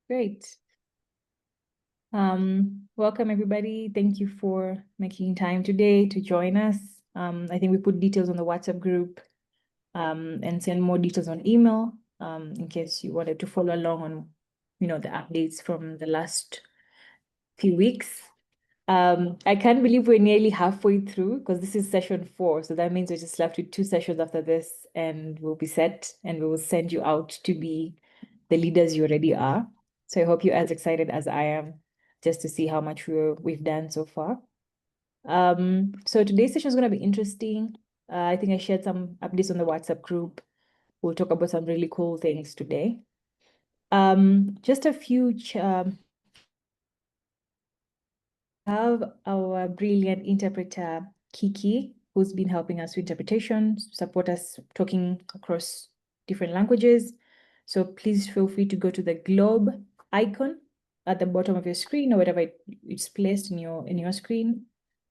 Great. Welcome everybody. Thank you for making time today to join us. I think we put details on the WhatsApp group and send more details on email in case you wanted to follow along on, the updates from the last few weeks. I can't believe we're nearly halfway through because this is session 4. So that means we're just left with 2 sessions after this and we'll be set and we will send you out to be the leaders you already are. So I hope you're as excited as I am just to see how much we've done so far. So today's session is going to be interesting. I think I shared some updates on the WhatsApp group. We'll talk about some really cool things today. Just a few have our brilliant interpreter, Kiki, who's been helping us with interpretation, support us talking across different languages. So please feel free to go to the globe icon at the bottom of your screen or wherever it's placed in your screen,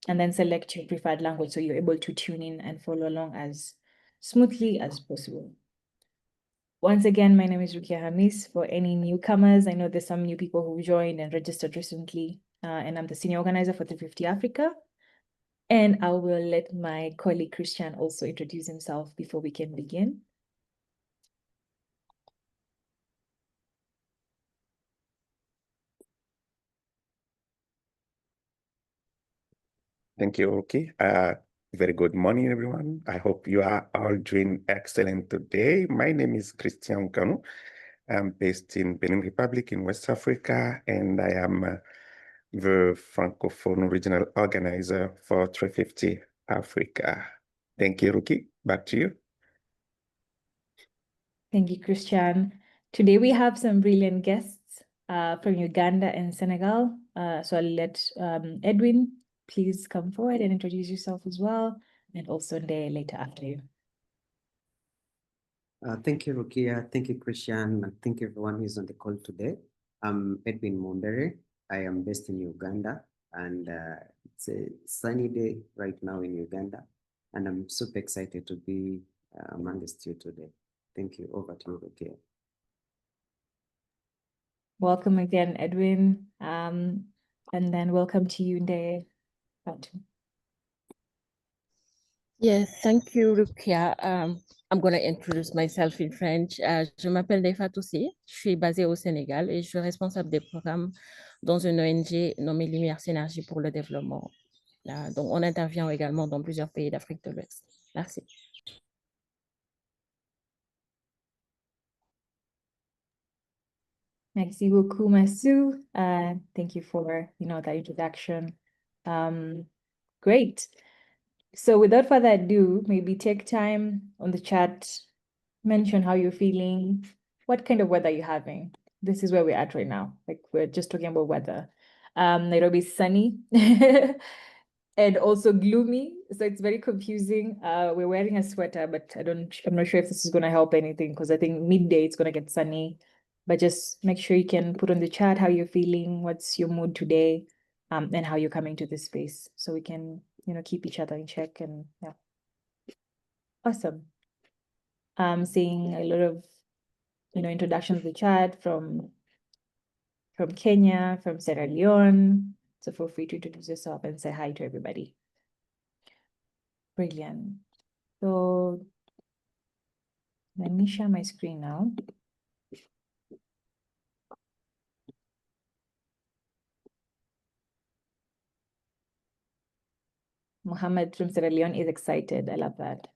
and then select your preferred language so you're able to tune in and follow along as smoothly as possible. Once again, my name is Rukia Hamis. For any newcomers, I know there's some new people who joined and registered recently, and I'm the senior organizer for 350 Africa. And I will let my colleague Christian also introduce himself before we can begin. Thank you, Ruki. Very good morning, everyone. I hope you are all doing excellent today. My name is Christian Kanu. I'm based in Benin Republic in West Africa, and I am the Francophone regional organizer for 350 Africa. Thank you, Ruki. Back to you. Thank you, Christian. Today we have some brilliant guests from Uganda and Senegal. So I'll let Edwin please come forward and introduce yourself as well, and also Nde later after you. Thank you, Rukia. Thank you, Christian. And thank you everyone who's on the call today. I'm Edwin Mumbere. I am based in Uganda, and it's a sunny day right now in Uganda. And I'm super excited to be amongst you today. Thank you. Over to you, Rukia. Welcome again, Edwin. And then welcome to you, Nde. Yes, thank you, Rukia. I'm going to introduce myself in French. Je m'appelle Ndefa Toussi, je suis basée au Sénégal et je suis responsable des programmes dans une ONG nommée Lumière Synergie pour le développement. Donc, on intervient également dans plusieurs pays d'Afrique de l'Ouest. Merci. Merci beaucoup, Masu. Thank you for, that introduction. Great. So without further ado, maybe take time on the chat, mention how you're feeling, what kind of weather you're having. This is where we're at right now. Like we're just talking about weather. Nairobi is sunny and also gloomy. So it's very confusing. We're wearing a sweater, but I'm not sure if this is going to help anything because I think midday it's going to get sunny. But just make sure you can put on the chat how you're feeling, what's your mood today, and how you're coming to this space so we can, keep each other in check. And yeah. Awesome. I'm seeing a lot of, introductions to the chat from Kenya, from Sierra Leone. So feel free to introduce yourself and say hi to everybody. Brilliant. So let me share my screen now. Mohammed from Sierra Leone is excited. I love that.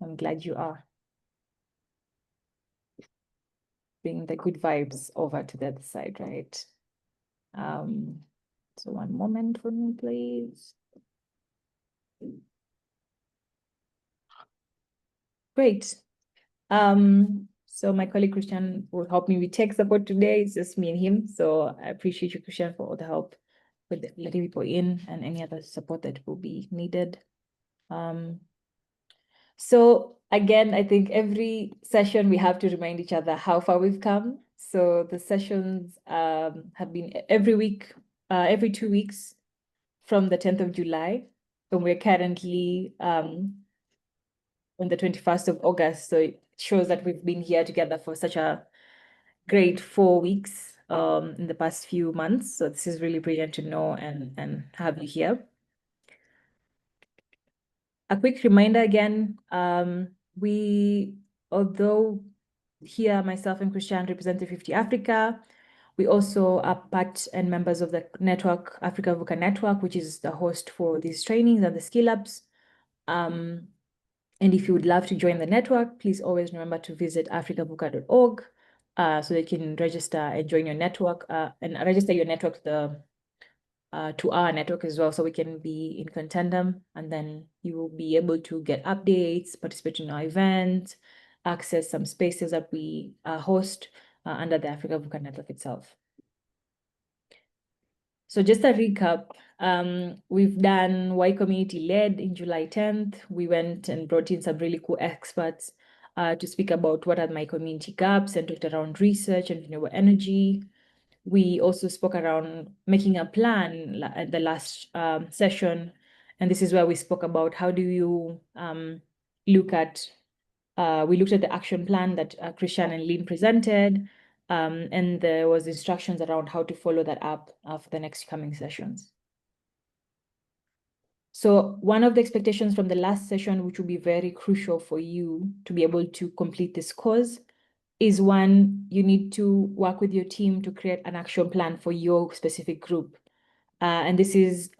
I'm glad you are. Bring the good vibes over to the other side, right? So one moment for me, please. Great. So my colleague Christian will help me with tech support today. It's just me and him. So I appreciate you, Christian, for all the help with letting people in and any other support that will be needed. So again, I think every session we have to remind each other how far we've come. So the sessions have been every week, every 2 weeks from the 10th of July. And we're currently on the 21st of August. So shows that we've been here together for such a great 4 weeks in the past few months. So this is really brilliant to know and have you here. A quick reminder again, although here myself and Christian represent 350 Africa, we also are part and members of the network, Africa VUCA Network, which is the host for these trainings and the skill ups. And if you would love to join the network, please always remember to visit africavuca.org so that you can register and join your network and register your network to our network as well, so we can be in contandem, and then you will be able to get updates, participate in our events, access some spaces that we host under the Africa VUCA network itself. So just a recap, we've done Y Community Led in July 10th. We went and brought in some really cool experts to speak about what are my community gaps and talked around research and renewable energy. We also spoke around making a plan at the last session. And this is where we spoke about how do you look at, we looked at the action plan that Christian and Lynn presented. And there was instructions around how to follow that up for the next coming sessions. So one of the expectations from the last session, which will be very crucial for you to be able to complete this course, is one, you need to work with your team to create an action plan for your specific group. And this is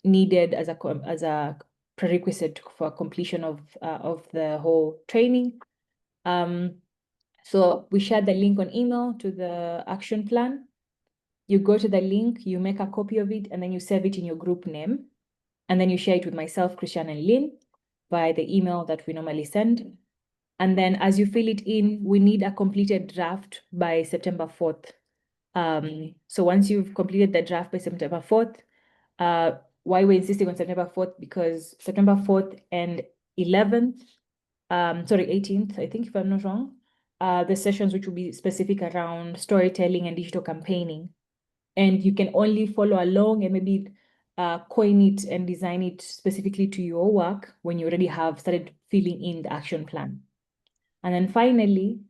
needed as a prerequisite for completion of the whole training. So we shared the link on email to the action plan. You go to the link, you make a copy of it, and then you save it in your group name. And then you share it with myself, Christian, and Lynn via the email that we normally send. And then as you fill it in, we need a completed draft by September 4th. So once you've completed the draft by September 4th, why we're insisting on September 4th, because September 4th and 11th, 18th, I think, if I'm not wrong, the sessions which will be specific around storytelling and digital campaigning. And you can only follow along and maybe coin it and design it specifically to your work when you already have started filling in the action plan. And then finally,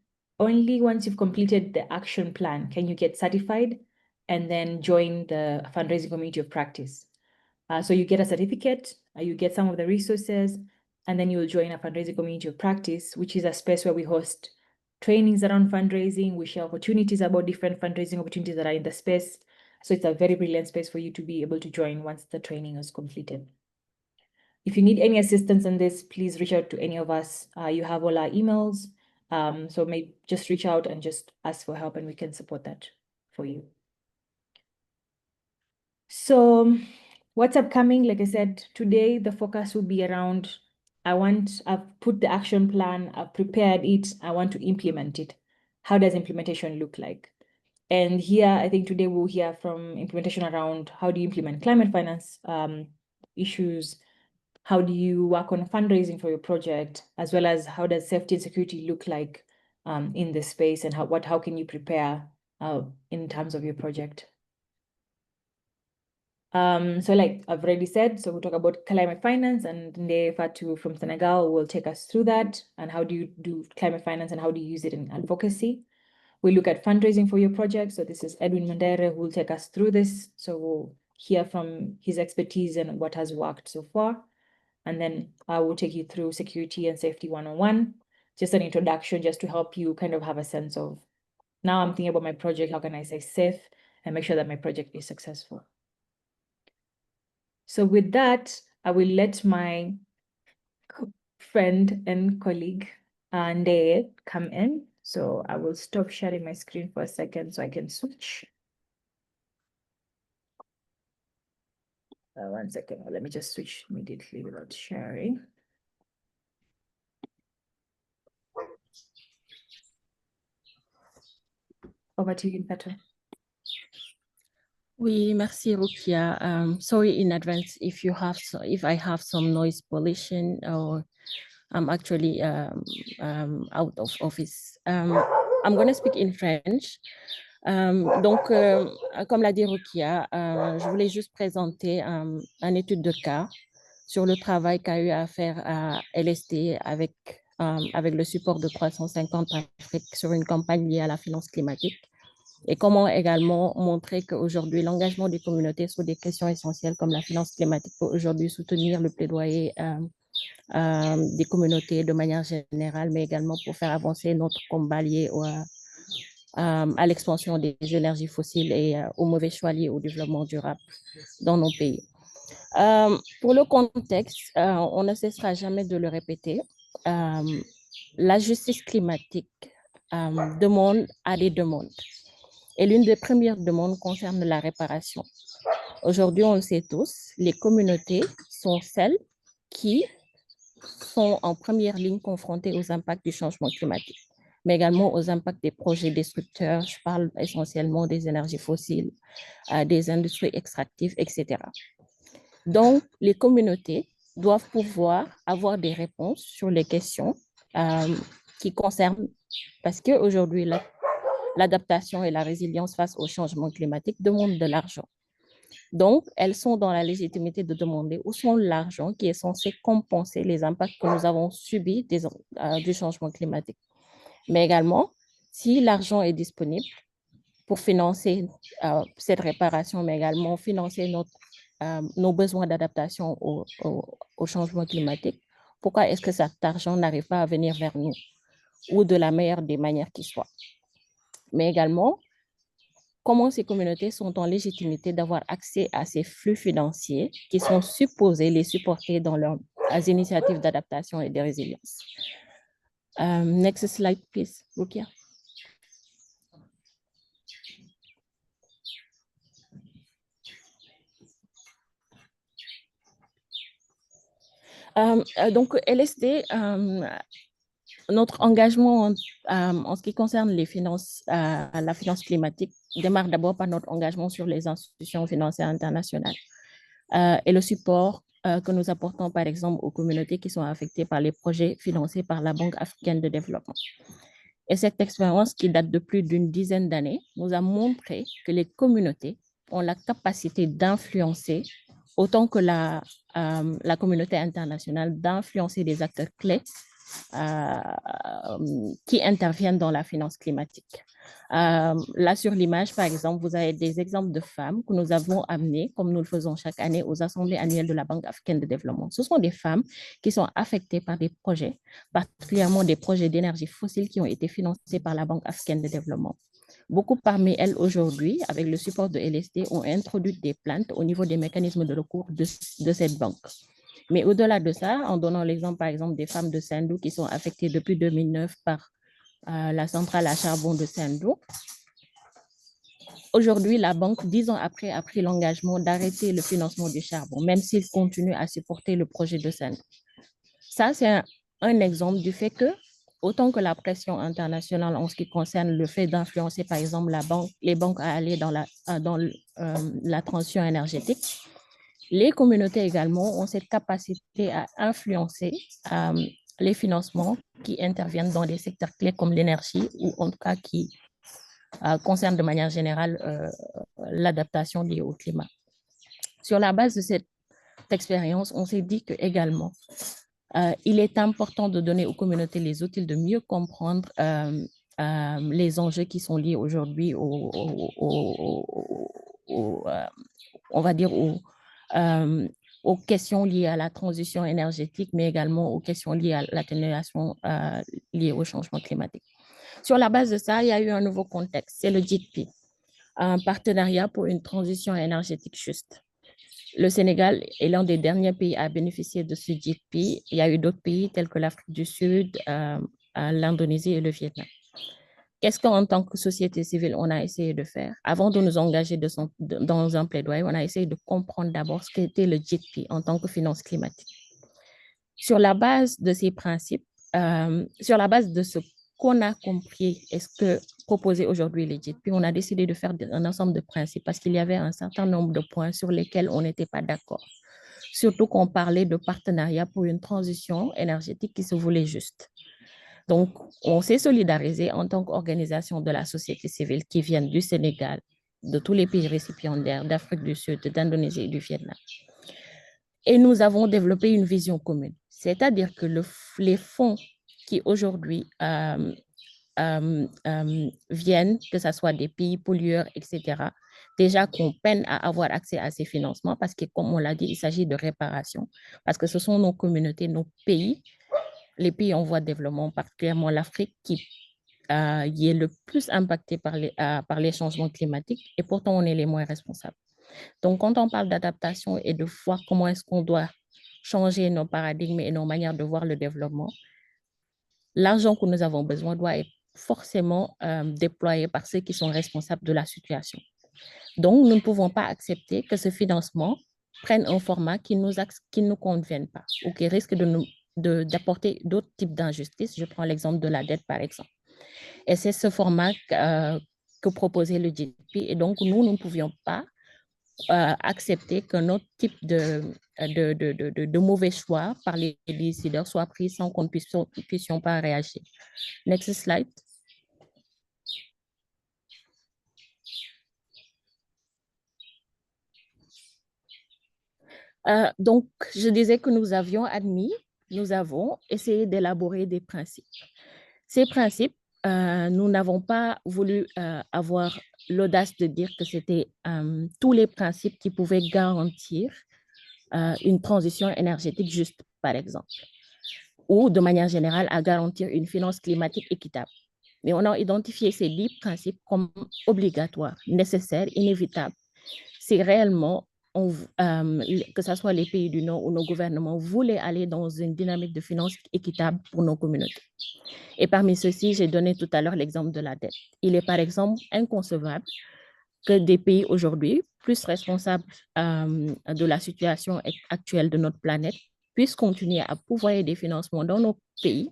only once you've completed the action plan can you get certified and then join the fundraising community of practice. So you get a certificate, you get some of the resources, and then you'll join a fundraising community of practice, which is a space where we host trainings around fundraising. We share opportunities about different fundraising opportunities that are in the space. So it's a very brilliant space for you to be able to join once the training is completed. If you need any assistance in this, please reach out to any of us. You have all our emails. So maybe just reach out and just ask for help and we can support that for you. So what's upcoming? Like I said, today the focus will be around, I've put the action plan, I've prepared it, I want to implement it. How does implementation look like? And here, I think today we'll hear from implementation around how do you implement climate finance issues, how do you work on fundraising for your project, as well as how does safety and security look like in this space, and how can you prepare in terms of your project. So like I've already said, so we'll talk about climate finance, and Ndeye Fatou from Senegal will take us through that, and how do you do climate finance and how do you use it in advocacy. We look at fundraising for your project. So this is Edwin Mandere who will take us through this. So we'll hear from his expertise and what has worked so far. And then I will take you through security and safety 101, just an introduction, just to help you kind of have a sense of, now I'm thinking about my project, how can I stay safe and make sure that my project is successful. So with that, I will let my friend and colleague, Ndeye, come in. So I will stop sharing my screen for a second so I can switch. 1 second, let me just switch immediately without sharing. Over to you, Fatou. Oui, merci, Rukia. Sorry in advance if I have some noise pollution, or I'm actually out of office. I'm going to speak in French. Donc, comme l'a dit Rukia, je voulais juste présenter une étude de cas sur le travail qu'a eu à faire à LST avec avec le support de 350 Afrique sur une campagne liée à la finance climatique. Et comment également montrer qu'aujourd'hui, l'engagement des communautés sur des questions essentielles comme la finance climatique peut aujourd'hui soutenir le plaidoyer des communautés de manière générale, mais également pour faire avancer notre combat lié à l'expansion des énergies fossiles et aux mauvais choix liés au développement durable dans nos pays. Pour le contexte, on ne cessera jamais de le répéter. La justice climatique demande à des demandes. Et l'une des premières demandes concerne la réparation. Aujourd'hui, on le sait tous, les communautés sont celles qui sont en première ligne confrontées aux impacts du changement climatique, mais également aux impacts des projets destructeurs. Je parle essentiellement des énergies fossiles, des industries extractives, etc. Donc, les communautés doivent pouvoir avoir des réponses sur les questions qui concernent, parce qu'aujourd'hui, l'adaptation et la résilience face au changement climatique demandent de l'argent. Donc, elles sont dans la légitimité de demander où sont l'argent qui est censé compenser les impacts que nous avons subis du changement climatique. Mais également, si l'argent est disponible pour financer cette réparation, mais également financer nos besoins d'adaptation au changement climatique, pourquoi est-ce que cet argent n'arrive pas à venir vers nous ou de la meilleure des manières qui soit? Mais également, comment ces communautés sont en légitimité d'avoir accès à ces flux financiers qui sont supposés les supporter dans leurs initiatives d'adaptation et de résilience. Next slide, please, Rukia. Donc, LSD, notre engagement en ce qui concerne la finance climatique démarre d'abord par notre engagement sur les institutions financières internationales et le support que nous apportons, par exemple, aux communautés qui sont affectées par les projets financés par la Banque africaine de développement. Et cette expérience, qui date de plus d'une dizaine d'années, nous a montré que les communautés ont la capacité d'influencer, autant que la communauté internationale, d'influencer des acteurs clés qui interviennent dans la finance climatique. Là, sur l'image, par exemple, vous avez des exemples de femmes que nous avons amenées, comme nous le faisons chaque année, aux assemblées annuelles de la Banque africaine de développement. Ce sont des femmes qui sont affectées par des projets, particulièrement des projets d'énergie fossile qui ont été financés par la Banque africaine de développement. Beaucoup parmi elles aujourd'hui, avec le support de LSD, ont introduit des plaintes au niveau des mécanismes de recours de cette banque. Mais au-delà de ça, en donnant l'exemple, par exemple, des femmes de Sendou qui sont affectées depuis 2009 par la centrale à charbon de Sendou. Aujourd'hui, la banque, 10 ans après, a pris l'engagement d'arrêter le financement du charbon, même s'il continue à supporter le projet de Sendou. Ça, c'est un exemple du fait que, autant que la pression internationale en ce qui concerne le fait d'influencer, par exemple, les banques à aller dans la transition énergétique, les communautés également ont cette capacité à influencer les financements qui interviennent dans des secteurs clés comme l'énergie ou en tout cas qui concernent de manière générale l'adaptation liée au climat. Sur la base de cette expérience, on s'est dit que également il est important de donner aux communautés les outils de mieux comprendre les enjeux qui sont liés aujourd'hui on va dire aux questions liées à la transition énergétique, mais également aux questions liées à l'atténuation liée au changement climatique. Sur la base de ça, il y a eu un nouveau contexte, c'est le JITP, un partenariat pour une transition énergétique juste. Le Sénégal est l'un des derniers pays à bénéficier de ce JITP. Il y a eu d'autres pays tels que l'Afrique du Sud, l'Indonésie et le Vietnam. Qu'est-ce qu'en tant que société civile, on a essayé de faire? Avant de nous engager dans un plaidoyer, on a essayé de comprendre d'abord ce qu'était le JITP en tant que finance climatique. Sur la base de ces principes, sur la base de ce qu'on a compris et ce que proposait aujourd'hui le JITP, on a décidé de faire un ensemble de principes parce qu'il y avait un certain nombre de points sur lesquels on n'était pas d'accord. Surtout qu'on parlait de partenariat pour une transition énergétique qui se voulait juste. Donc, on s'est solidarisé en tant qu'organisation de la société civile qui viennent du Sénégal, de tous les pays récipiendaires, d'Afrique du Sud, d'Indonésie et du Vietnam. Et nous avons développé une vision commune, c'est-à-dire que les fonds qui aujourd'hui viennent, que ce soit des pays pollueurs, etc., déjà qu'on peine à avoir accès à ces financements parce que, comme on l'a dit, il s'agit de réparation, parce que ce sont nos communautés, nos pays, les pays en voie de développement, particulièrement l'Afrique, qui est le plus impacté par les changements climatiques, et pourtant on est les moins responsables. Donc, quand on parle d'adaptation et de voir comment est-ce qu'on doit changer nos paradigmes et nos manières de voir le développement, l'argent que nous avons besoin doit être forcément déployé par ceux qui sont responsables de la situation. Donc, nous ne pouvons pas accepter que ce financement prenne un format qui ne nous convienne pas ou qui risque d'apporter d'autres types d'injustices. Je prends l'exemple de la dette, par exemple. Et c'est ce format que proposait le GDP. Et donc, nous ne pouvions pas accepter qu'un autre type de mauvais choix par les décideurs soit pris sans qu'on ne puissions pas réagir. Next slide. Donc, je disais que nous avons essayé d'élaborer des principes. Ces principes, nous n'avons pas voulu avoir l'audace de dire que c'était tous les principes qui pouvaient garantir une transition énergétique juste, par exemple, ou de manière générale à garantir une finance climatique équitable. Mais on a identifié ces 10 principes comme obligatoires, nécessaires, inévitables. Si réellement, que ce soit les pays du Nord ou nos gouvernements, voulaient aller dans une dynamique de finance équitable pour nos communautés. Et parmi ceux-ci, j'ai donné tout à l'heure l'exemple de la dette. Il est par exemple inconcevable que des pays aujourd'hui, plus responsables de la situation actuelle de notre planète, puissent continuer à pourvoyer des financements dans nos pays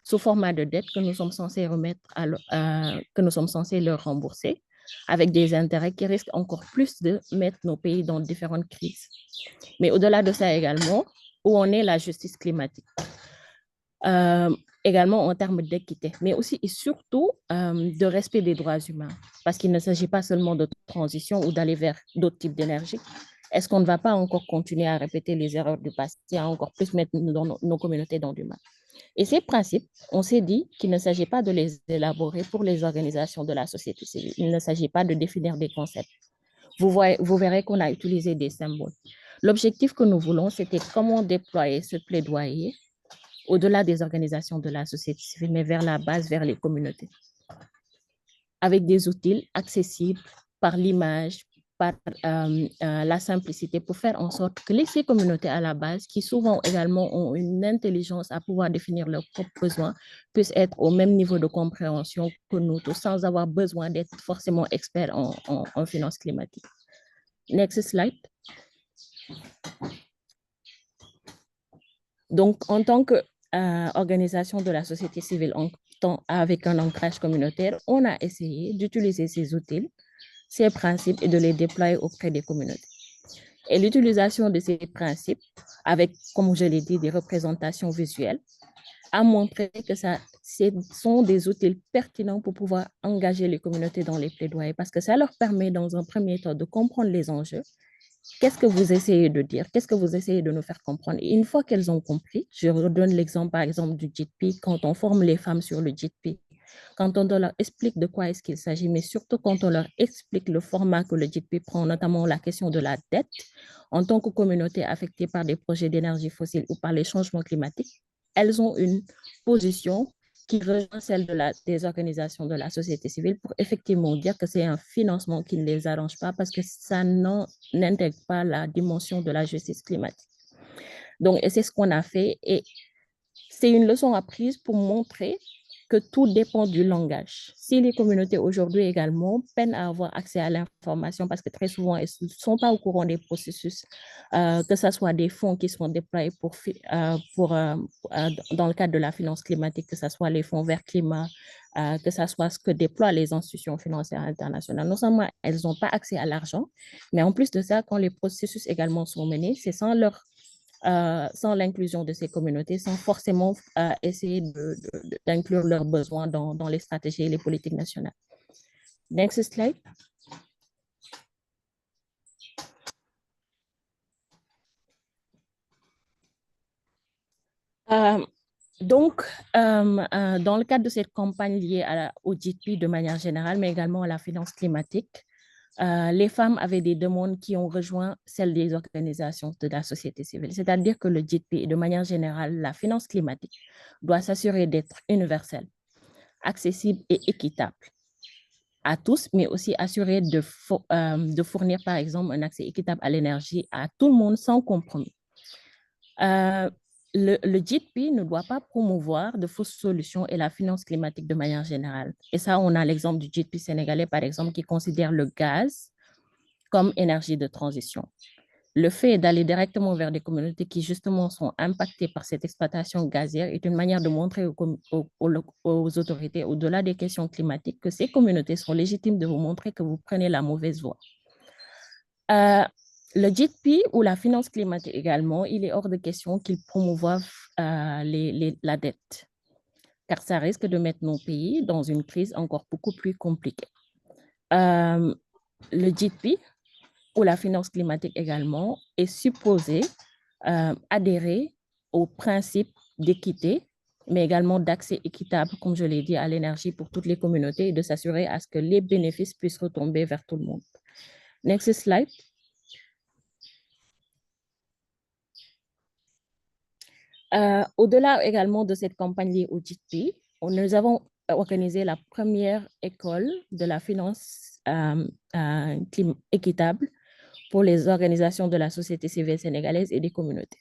sous format de dette que nous sommes censés que nous sommes censés leur rembourser, avec des intérêts qui risquent encore plus de mettre nos pays dans différentes crises. Mais au-delà de ça également, où en est la justice climatique? Également en termes d'équité, mais aussi et surtout de respect des droits humains, parce qu'il ne s'agit pas seulement de transition ou d'aller vers d'autres types d'énergie. Est-ce qu'on ne va pas encore continuer à répéter les erreurs du passé, à encore plus mettre nos communautés dans du mal? Et ces principes, on s'est dit qu'il ne s'agit pas de les élaborer pour les organisations de la société civile. Il ne s'agit pas de définir des concepts. Vous verrez qu'on a utilisé des symboles. L'objectif que nous voulons, c'était comment déployer ce plaidoyer au-delà des organisations de la société civile, mais vers la base, vers les communautés, avec des outils accessibles par l'image, par la simplicité, pour faire en sorte que ces communautés à la base, qui souvent également ont une intelligence à pouvoir définir leurs propres besoins, puissent être au même niveau de compréhension que nous tous, sans avoir besoin d'être forcément experts en finance climatique. Next slide. Donc, en tant qu'organisation de la société civile avec un ancrage communautaire, on a essayé d'utiliser ces outils, ces principes et de les déployer auprès des communautés. Et l'utilisation de ces principes, avec, comme je l'ai dit, des représentations visuelles, a montré que ce sont des outils pertinents pour pouvoir engager les communautés dans les plaidoyers, parce que ça leur permet, dans un premier temps, de comprendre les enjeux. Qu'est-ce que vous essayez de dire? Qu'est-ce que vous essayez de nous faire comprendre? Et une fois qu'elles ont compris, je redonne l'exemple, par exemple, du GDP, quand on forme les femmes sur le GDP, quand on leur explique de quoi est-ce qu'il s'agit, mais surtout quand on leur explique le format que le GDP prend, notamment la question de la dette, en tant que communauté affectée par des projets d'énergie fossile ou par les changements climatiques, elles ont une position qui rejoint celle des organisations de la société civile pour effectivement dire que c'est un financement qui ne les arrange pas parce que ça n'intègre pas la dimension de la justice climatique. Donc, c'est ce qu'on a fait et c'est une leçon apprise pour montrer que tout dépend du langage. Si les communautés aujourd'hui également peinent à avoir accès à l'information parce que très souvent, elles ne sont pas au courant des processus, que ce soit des fonds qui sont déployés dans le cadre de la finance climatique, que ce soit les fonds verts climat, que ce soit ce que déploient les institutions financières internationales. Non seulement elles n'ont pas accès à l'argent, mais en plus de ça, quand les processus également sont menés, c'est sans l'inclusion de ces communautés, sans forcément essayer d'inclure leurs besoins dans les stratégies et les politiques nationales. Next slide. Donc, dans le cadre de cette campagne liée au GDP de manière générale, mais également à la finance climatique, les femmes avaient des demandes qui ont rejoint celles des organisations de la société civile. C'est-à-dire que le GDP et de manière générale, la finance climatique doit s'assurer d'être universelle, accessible et équitable à tous, mais aussi assurer de fournir, par exemple, un accès équitable à l'énergie à tout le monde sans compromis. Le GDP ne doit pas promouvoir de fausses solutions et la finance climatique de manière générale. Et ça, on a l'exemple du GDP sénégalais, par exemple, qui considère le gaz comme énergie de transition. Le fait d'aller directement vers des communautés qui, justement, sont impactées par cette exploitation gazière est une manière de montrer aux autorités, au-delà des questions climatiques, que ces communautés sont légitimes de vous montrer que vous prenez la mauvaise voie. Le GDP ou la finance climatique également, il est hors de question qu'ils promouvoient la dette, car ça risque de mettre nos pays dans une crise encore beaucoup plus compliquée. Le GDP ou la finance climatique également est supposé adhérer aux principes d'équité, mais également d'accès équitable, comme je l'ai dit, à l'énergie pour toutes les communautés et de s'assurer à ce que les bénéfices puissent retomber vers tout le monde. Next slide. Au-delà également de cette campagne liée au GDP, nous avons organisé la première école de la finance équitable pour les organisations de la société civile sénégalaise et des communautés.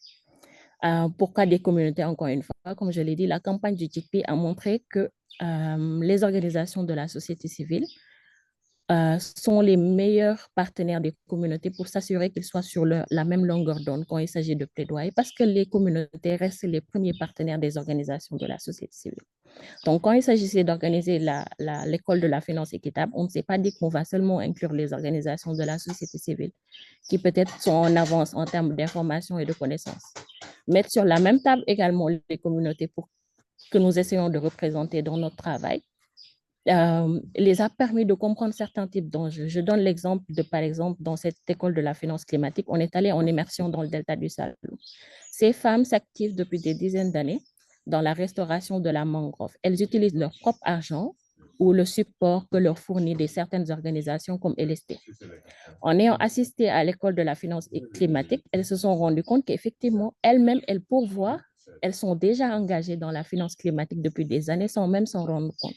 Pourquoi des communautés, encore une fois? Comme je l'ai dit, la campagne du GDP a montré que les organisations de la société civile sont les meilleurs partenaires des communautés pour s'assurer qu'ils soient sur la même longueur d'onde quand il s'agit de plaidoyer, parce que les communautés restent les premiers partenaires des organisations de la société civile. Donc, quand il s'agissait d'organiser l'école de la finance équitable, on ne s'est pas dit qu'on va seulement inclure les organisations de la société civile, qui peut-être sont en avance en termes d'information et de connaissances. Mettre sur la même table également les communautés que nous essayons de représenter dans notre travail, les a permis de comprendre certains types d'enjeux. Je donne l'exemple par exemple, dans cette école de la finance climatique, on est allé en immersion dans le delta du Saloum. Ces femmes s'activent depuis des dizaines d'années dans la restauration de la mangrove. Elles utilisent leur propre argent ou le support que leur fournit certaines organisations comme LST. En ayant assisté à l'école de la finance climatique, elles se sont rendues compte qu'effectivement, elles-mêmes, elles pourvoient, elles sont déjà engagées dans la finance climatique depuis des années sans même s'en rendre compte.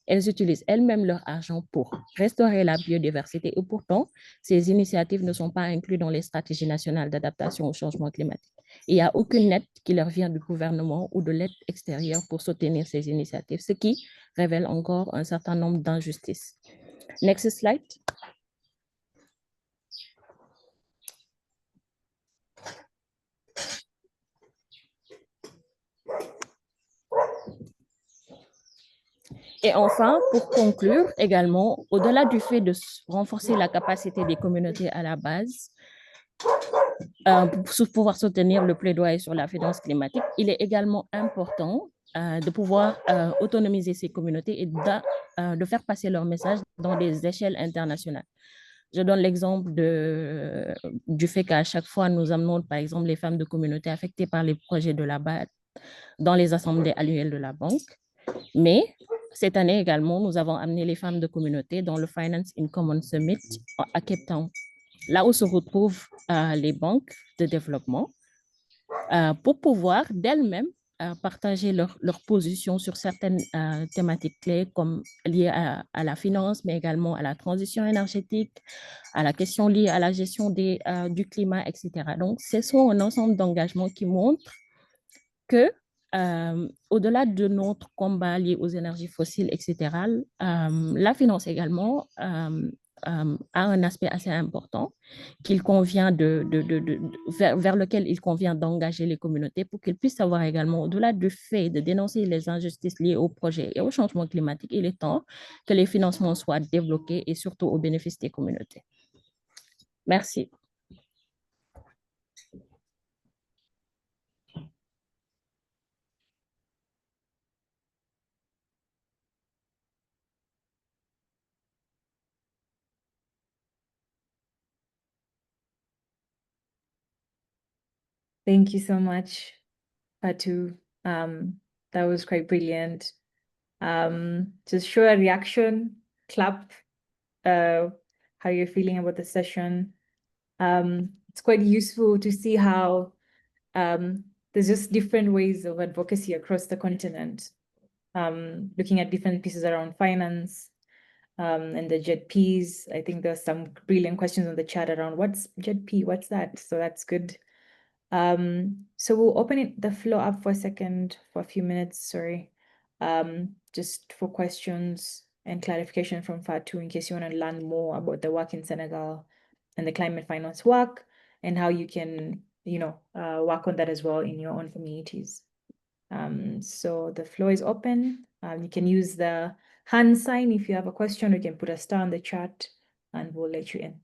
Elles utilisent elles-mêmes leur argent pour restaurer la biodiversité et pourtant, ces initiatives ne sont pas incluses dans les stratégies nationales d'adaptation au changement climatique. Il n'y a aucune aide qui leur vient du gouvernement ou de l'aide extérieure pour soutenir ces initiatives, ce qui révèle encore un certain nombre d'injustices. Next slide. Et enfin, pour conclure également, au-delà du fait de renforcer la capacité des communautés à la base, pour pouvoir soutenir le plaidoyer sur la finance climatique, il est également important de pouvoir autonomiser ces communautés et de faire passer leur message dans des échelles internationales. Je donne l'exemple du fait qu'à chaque fois, nous amenons, par exemple, les femmes de communautés affectées par les projets de la BAD dans les assemblées annuelles de la banque. Mais cette année également, nous avons amené les femmes de communauté dans le Finance in Common Summit à Cape Town, là où se retrouvent les banques de développement pour pouvoir d'elles-mêmes partager leur position sur certaines thématiques clés comme liées à la finance, mais également à la transition énergétique, à la question liée à la gestion du climat, etc. Donc, ce sont un ensemble d'engagements qui montrent que au-delà de notre combat lié aux énergies fossiles, etc., la finance également a un aspect assez important qu'il convient vers lequel il convient d'engager les communautés pour qu'ils puissent savoir également, au-delà du fait de dénoncer les injustices liées au projet et au changement climatique, il est temps que les financements soient débloqués et surtout au bénéfice des communautés. Merci. Thank you so much, Fatou. That was quite brilliant. Just show a reaction, clap, how you're feeling about the session. It's quite useful to see how there's just different ways of advocacy across the continent. Looking at different pieces around finance and the JETPs. I think there's some brilliant questions on the chat around what's JETP, what's that? So that's good. So we'll open the floor up for a second, for a few minutes, sorry, just for questions and clarification from Fatou in case you want to learn more about the work in Senegal and the climate finance work and how you can, work on that as well in your own communities. So the floor is open. You can use the hand sign if you have a question. You can put a star in the chat and we'll let you in.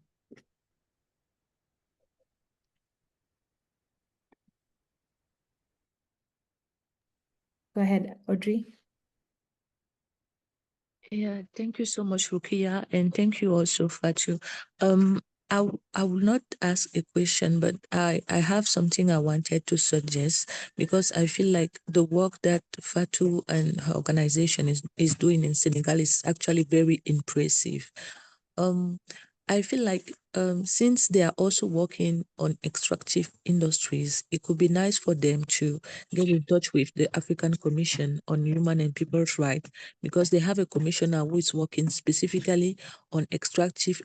Go ahead, Audrey. Yeah, thank you so much, Rukia, and thank you also, Fatu. I will not ask a question, but I have something I wanted to suggest because I feel like the work that Fatu and her organization is doing in Senegal is actually very impressive. I feel like since they are also working on extractive industries, it could be nice for them to get in touch with the African Commission on Human and People's Rights because they have a commissioner who is working specifically on extractive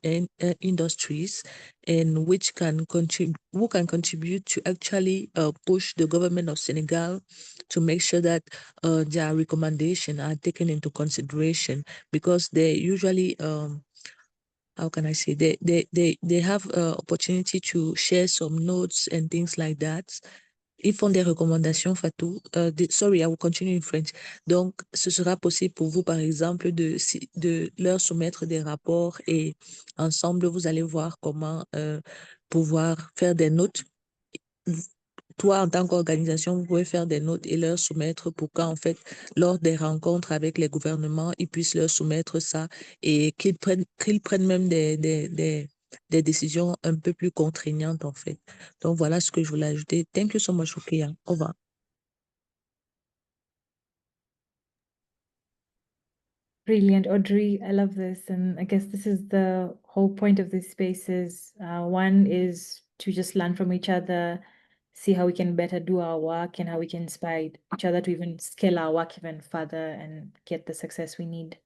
industries and who can contribute to actually push the government of Senegal to make sure that their recommendations are taken into consideration because they usually how can I say, they have opportunity to share some notes and things like that. Ils font des recommandations, Fatou. Sorry, I will continue in French. Donc, ce sera possible pour vous, par exemple, de leur soumettre des rapports et ensemble, vous allez voir comment pouvoir faire des notes. Toi, en tant qu'organisation, vous pouvez faire des notes et leur soumettre pour qu'en fait, lors des rencontres avec les gouvernements, ils puissent leur soumettre ça et qu'ils prennent même des décisions un peu plus contraignantes, en fait. Donc, voilà ce que je voulais ajouter. Thank you so much, Rukia. Au revoir. Brilliant, Audrey. I love this. And I guess this is the whole point of these spaces. One is to just learn from each other, see how we can better do our work and how we can inspire each other to even scale our work even further and get the success we need.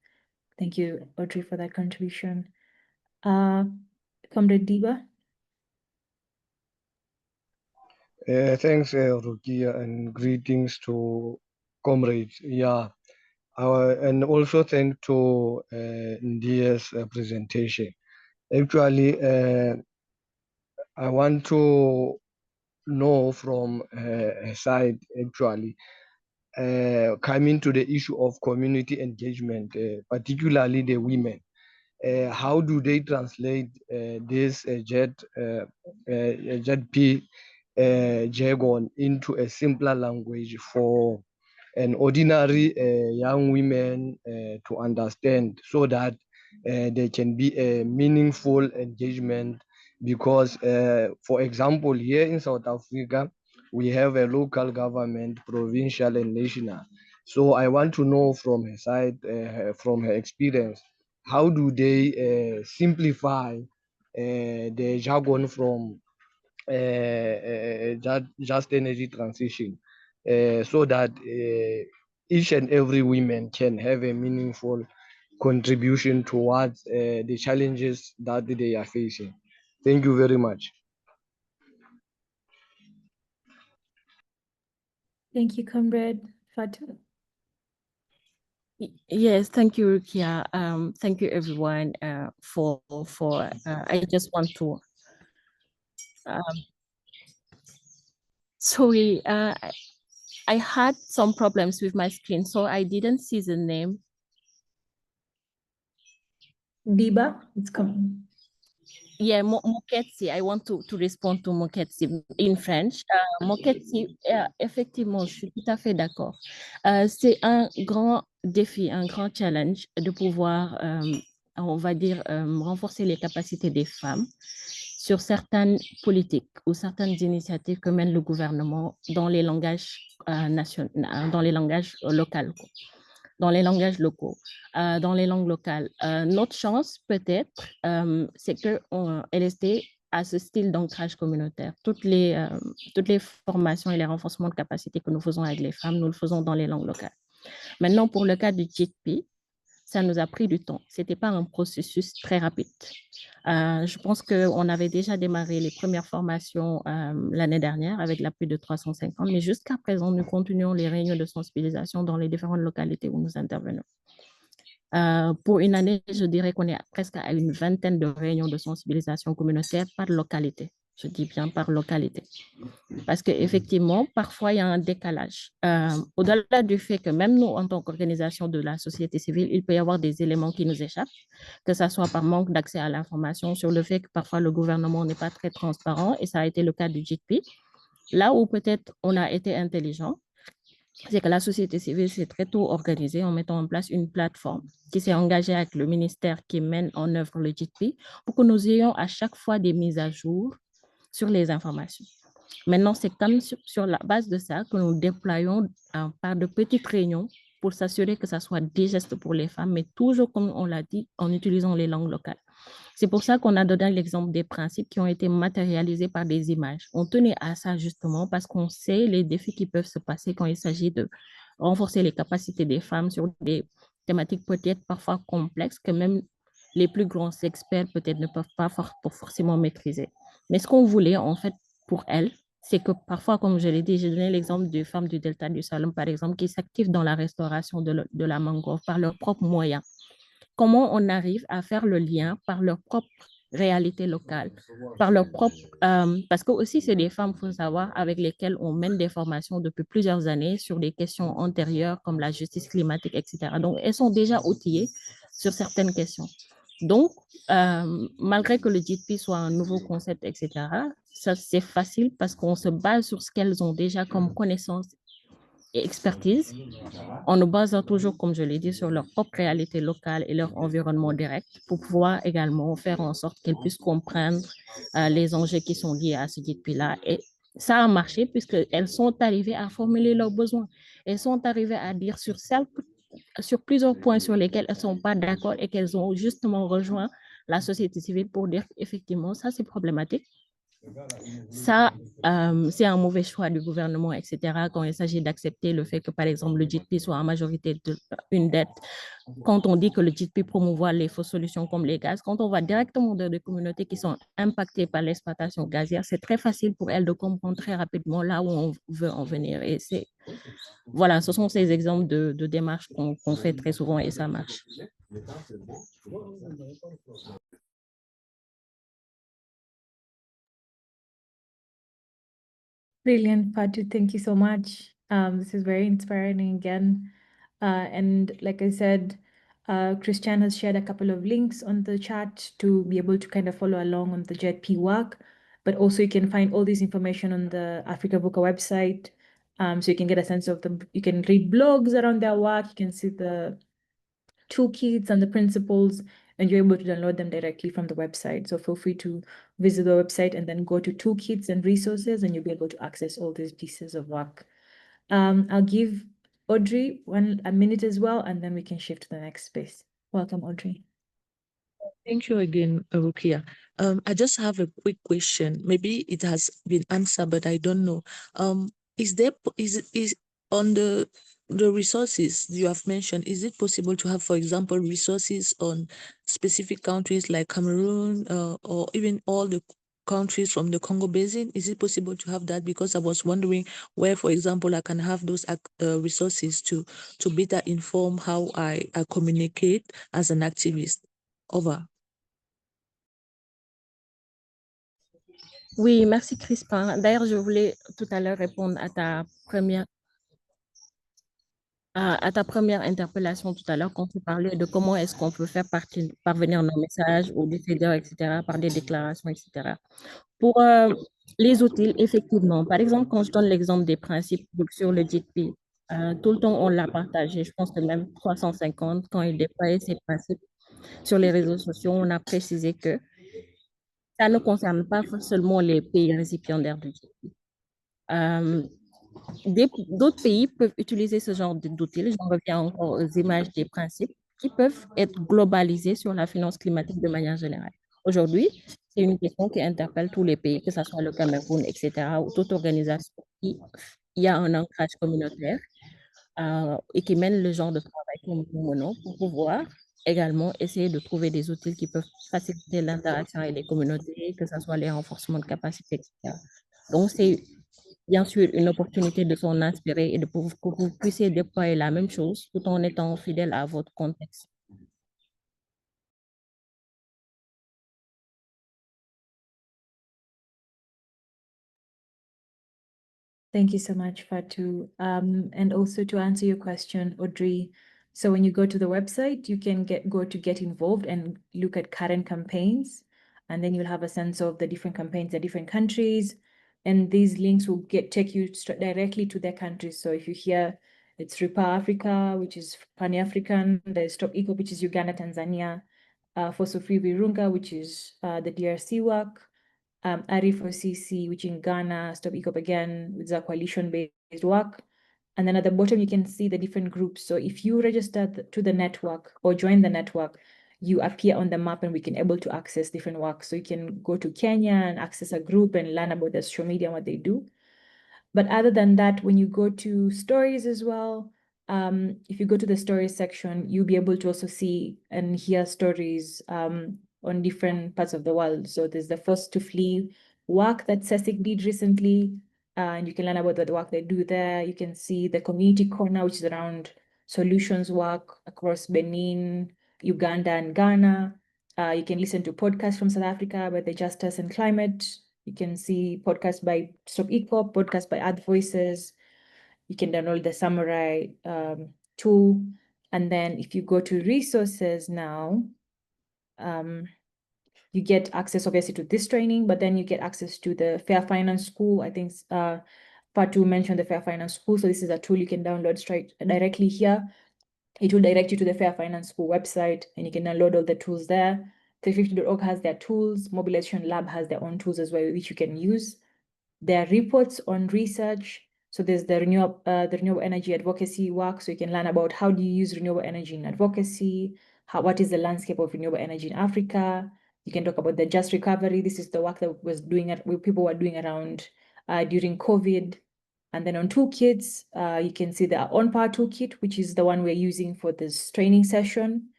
Thank you, Audrey, for that contribution. Comrade Diba. Thanks, Rukia, and greetings to comrades. Yeah, and also thank to Ndia's presentation. Actually, I want to know from her side, actually, coming to the issue of community engagement, particularly the women. How do they translate this JETP jargon into a simpler language for an ordinary young women to understand so that there can be a meaningful engagement? Because, for example, here in South Africa, we have a local government, provincial and national. So I want to know from her side, from her experience, how do they simplify the jargon from just energy transition so that each and every woman can have a meaningful contribution towards the challenges that they are facing. Thank you very much. Thank you, comrade. Fatou. Yes, thank you, Rukia. Thank you, everyone, for I just want to sorry, I had some problems with my screen, so I didn't see the name. Diba, it's coming. Yeah, Moketsi, I want to respond to Moketsi in French. Moketsi, effectivement, je suis tout à fait d'accord. C'est un grand défi, un grand challenge de pouvoir, on va dire, renforcer les capacités des femmes sur certaines politiques ou certaines initiatives que mène le gouvernement dans les langages nationaux, dans les langages locaux. Dans les langages locaux, dans les langues locales. Notre chance, peut-être, c'est qu'elle était à ce style d'ancrage communautaire. Toutes les formations et les renforcements de capacité que nous faisons avec les femmes, nous le faisons dans les langues locales. Maintenant, pour le cas du JITP, ça nous a pris du temps. Ce n'était pas un processus très rapide. Je pense qu'on avait déjà démarré les premières formations l'année dernière avec l'appui de 350, mais jusqu'à présent, nous continuons les réunions de sensibilisation dans les différentes localités où nous intervenons. Pour une année, je dirais qu'on est presque à une vingtaine de réunions de sensibilisation communautaire par localité. Je dis bien par localité. Parce qu'effectivement, parfois, il y a un décalage. Au-delà du fait que même nous, en tant qu'organisation de la société civile, il peut y avoir des éléments qui nous échappent, que ce soit par manque d'accès à l'information, sur le fait que parfois le gouvernement n'est pas très transparent, et ça a été le cas du JITP. Là où peut-être on a été intelligent, c'est que la société civile s'est très tôt organisée en mettant en place une plateforme qui s'est engagée avec le ministère qui mène en œuvre le JITP pour que nous ayons à chaque fois des mises à jour sur les informations. Maintenant, c'est comme sur la base de ça que nous déployons par de petites réunions pour s'assurer que ça soit digeste pour les femmes, mais toujours, comme on l'a dit, en utilisant les langues locales. C'est pour ça qu'on a donné l'exemple des principes qui ont été matérialisés par des images. On tenait à ça justement parce qu'on sait les défis qui peuvent se passer quand il s'agit de renforcer les capacités des femmes sur des thématiques peut-être parfois complexes que même les plus grands experts peut-être ne peuvent pas forcément maîtriser. Mais ce qu'on voulait en fait pour elles, c'est que parfois, comme je l'ai dit, j'ai donné l'exemple de femmes du delta du Salom, par exemple, qui s'activent dans la restauration de la mangrove par leurs propres moyens. Comment on arrive à faire le lien par leur propre réalité locale, par leur propre... parce que aussi, c'est des femmes, il faut savoir, avec lesquelles on mène des formations depuis plusieurs années sur des questions antérieures comme la justice climatique, etc. Donc, elles sont déjà outillées sur certaines questions. Donc, malgré que le JITP soit un nouveau concept, etc., ça, c'est facile parce qu'on se base sur ce qu'elles ont déjà comme connaissances et expertise, en nous basant toujours, comme je l'ai dit, sur leur propre réalité locale et leur environnement direct pour pouvoir également faire en sorte qu'elles puissent comprendre les enjeux qui sont liés à ce JITP-là. Et ça a marché puisqu'elles sont arrivées à formuler leurs besoins. Elles sont arrivées à dire sur plusieurs points sur lesquels elles ne sont pas d'accord et qu'elles ont justement rejoint la société civile pour dire qu'effectivement, ça, c'est problématique. Ça, c'est un mauvais choix du gouvernement, etc. Quand il s'agit d'accepter le fait que, par exemple, le JITP soit en majorité une dette. Quand on dit que le JITP promouvoit les fausses solutions comme les gaz, quand on va directement dans des communautés qui sont impactées par l'exploitation gazière, c'est très facile pour elles de comprendre très rapidement là où on veut en venir. Et voilà, ce sont ces exemples de démarches qu'on fait très souvent et ça marche. Brilliant, Fatu. Thank you so much. This is very inspiring again. And like I said, Christian has shared a couple of links on the chat to be able to kind of follow along on the JETP work. But also you can find all this information on the Africa VUCA website. So you can get a sense of them. You can read blogs around their work. You can see the toolkits and the principles, and you're able to download them directly from the website. So feel free to visit the website and then go to toolkits and resources, and you'll be able to access all these pieces of work. I'll give Audrey a minute as well, and then we can shift to the next space. Welcome, Audrey. Thank you again, Rukia. I just have a quick question. Maybe it has been answered, but I don't know. Is on the resources you have mentioned, is it possible to have, for example, resources on specific countries like Cameroon or even all the countries from the Congo Basin? Is it possible to have that? Because I was wondering where, for example, I can have those resources to better inform how I communicate as an activist. Over. Oui, merci Crispin. D'ailleurs, je voulais tout à l'heure répondre à ta première interpellation tout à l'heure quand tu parlais de comment est-ce qu'on peut faire parvenir nos messages aux décideurs, etc., par des déclarations, etc. Pour les outils, effectivement, par exemple, quand je donne l'exemple des principes sur le JITP, tout le temps on l'a partagé, je pense que même 350, quand il déployait ces principes sur les réseaux sociaux, on a précisé que ça ne concerne pas seulement les pays récipiendaires du GIEC. D'autres pays peuvent utiliser ce genre d'outils. J'en reviens encore aux images des principes qui peuvent être globalisés sur la finance climatique de manière générale. Aujourd'hui, c'est une question qui interpelle tous les pays, que ce soit le Cameroun, etc., ou toute organisation qui y a un ancrage communautaire et qui mène le genre de travail que nous menons pour pouvoir également essayer de trouver des outils qui peuvent faciliter l'interaction avec les communautés, que ce soit les renforcements de capacité, etc. Donc, c'est bien sûr une opportunité de s'en inspirer et de que vous puissiez déployer la même chose tout en étant fidèle à votre contexte. Thank you so much, Fatu. And also to answer your question, Audrey, so when you go to the website, you can go to get involved and look at current campaigns, and then you'll have a sense of the different campaigns in different countries. And these links will take you directly to their countries. So if you hear it's RIPA Africa, which is Pan-African, there's Stop Eco, which is Uganda, Tanzania, Fosso Free Virunga, which is the DRC work, RE4CC, which in Ghana, Stop ECOP again, with a coalition-based work. And then at the bottom, you can see the different groups. So if you register to the network or join the network, you appear on the map and we can able to access different work. So you can go to Kenya and access a group and learn about the social media and what they do. But other than that, when you go to stories as well, if you go to the stories section, you'll be able to also see and hear stories on different parts of the world. So there's the First to Flee work that CECIC did recently, and you can learn about the work they do there. You can see the Community Corner, which is around solutions work across Benin, Uganda, and Ghana. You can listen to podcasts from South Africa about the justice and climate. You can see podcasts by Stop ECOP, podcasts by Earth Voices. You can download the Samurai tool. And then if you go to resources now, you get access obviously to this training, but then you get access to the Fair Finance School. I think Fatu mentioned the Fair Finance School. So this is a tool you can download straight directly here. It will direct you to the Fair Finance School website and you can download all the tools there. 350.org has their tools. Mobilization Lab has their own tools as well, which you can use. There are reports on research. So there's the renewable energy advocacy work. So you can learn about how do you use renewable energy in advocacy, what is the landscape of renewable energy in Africa. You can talk about the just recovery. This is the work that people were doing around during COVID. And then on toolkits, you can see the On Power toolkit, which is the one we're using for this training session.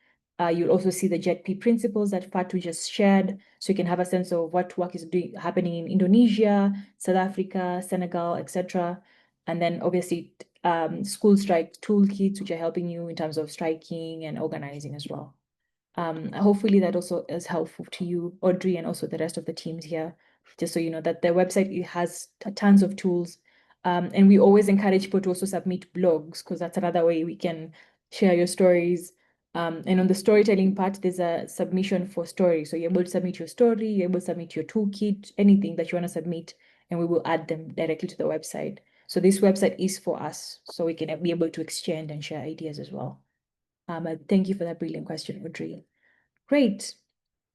You'll also see the JETP principles that Fatu just shared, so you can have a sense of what work is happening in Indonesia, South Africa, Senegal, etc. And then obviously school strike toolkits, which are helping you in terms of striking and organizing as well. Hopefully that also is helpful to you, Audrey, and also the rest of the teams here, just so you know that the website, it has tons of tools. And we always encourage people to also submit blogs, because that's another way we can share your stories. And on the storytelling part, there's a submission for stories. So you're able to submit your story, you're able to submit your toolkit, anything that you want to submit, and we will add them directly to the website. So this website is for us, so we can be able to exchange and share ideas as well. Thank you for that brilliant question, Audrey. Great.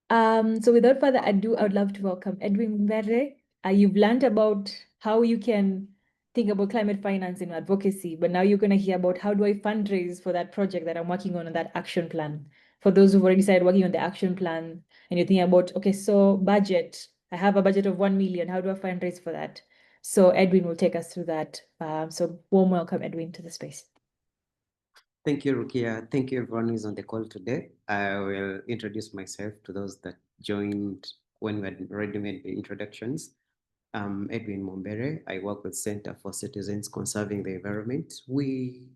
So without further ado, I would love to welcome Edwin Mbere. You've learned about how you can think about climate finance and advocacy, but now you're going to hear about how do I fundraise for that project that I'm working on that action plan. For those who've already started working on the action plan and you're thinking about, okay, so budget, I have a budget of 1 million. How do I fundraise for that? So Edwin will take us through that. So warm welcome, Edwin, to the space. Thank you, Rukia. Thank you, everyone who's on the call today. I will introduce myself to those that joined when we had already made the introductions. I'm Edwin Mombere. I work with Center for Citizens Conserving the Environment. We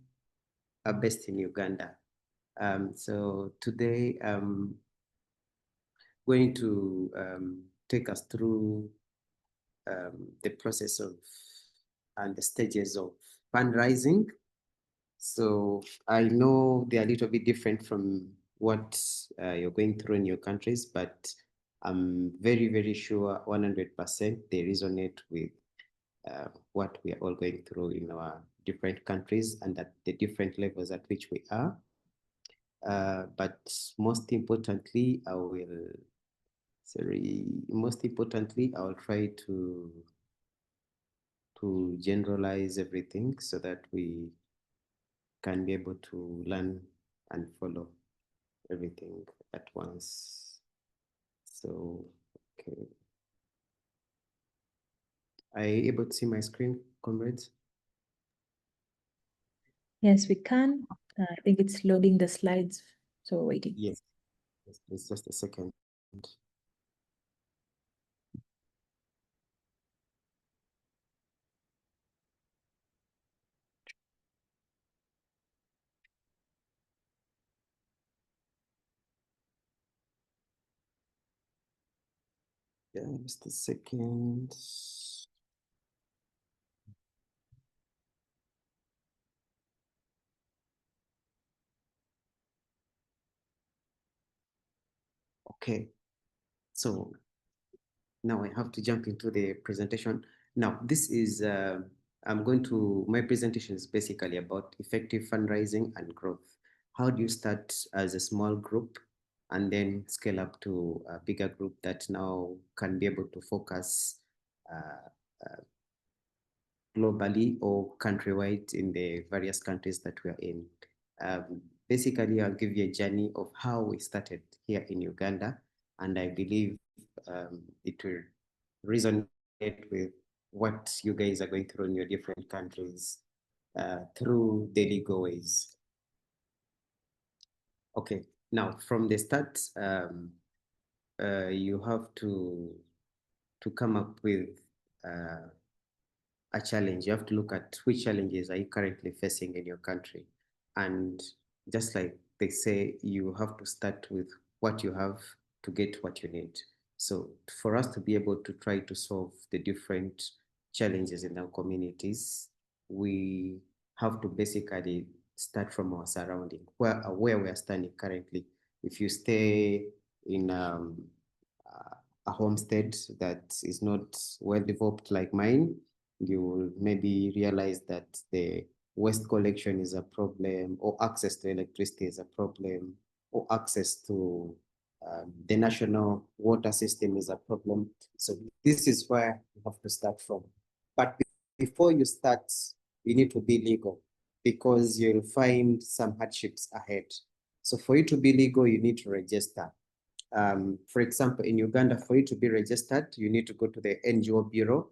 are based in Uganda. So today I'm going to take us through the process of and the stages of fundraising. So I know they're a little bit different from what you're going through in your countries, but I'm very, very sure 100% they resonate with what we are all going through in our different countries and at the different levels at which we are. But most importantly, I will Sorry, most importantly, I'll try to generalize everything so that we can be able to learn and follow everything at once. So, okay. Are you able to see my screen, comrades? Yes, we can. I think it's loading the slides, so we're waiting. Yes. It's just a second. Yeah, just a second. Okay, so now I have to jump into the presentation. Now, this is, my presentation is basically about effective fundraising and growth. How do you start as a small group and then scale up to a bigger group that now can be able to focus globally or countrywide in the various countries that we are in. Basically, I'll give you a journey of how we started here in Uganda, and I believe it will resonate with what you guys are going through in your different countries through the legal ways. Okay, now from the start, you have to come up with a challenge. You have to look at which challenges are you currently facing in your country. And just like they say, you have to start with what you have to get what you need. So for us to be able to try to solve the different challenges in our communities, we have to basically start from our surrounding, where we are standing currently. If you stay in a homestead that is not well developed like mine, you will maybe realize that the waste collection is a problem, or access to electricity is a problem, or access to the national water system is a problem. So this is where you have to start from. But before you start, you need to be legal, because you'll find some hardships ahead. So for you to be legal, you need to register. For example, in Uganda, for you to be registered, you need to go to the NGO bureau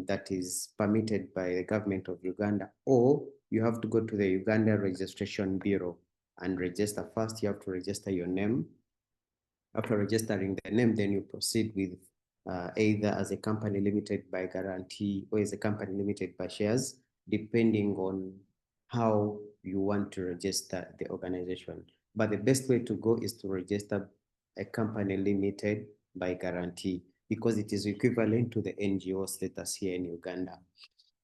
that is permitted by the government of Uganda, or you have to go to the Uganda Registration Bureau and register. First, you have to register your name. After registering the name, then you proceed with either as a company limited by guarantee or as a company limited by shares, depending on how you want to register the organization. But the best way to go is to register a company limited by guarantee, because it is equivalent to the NGO status here in Uganda.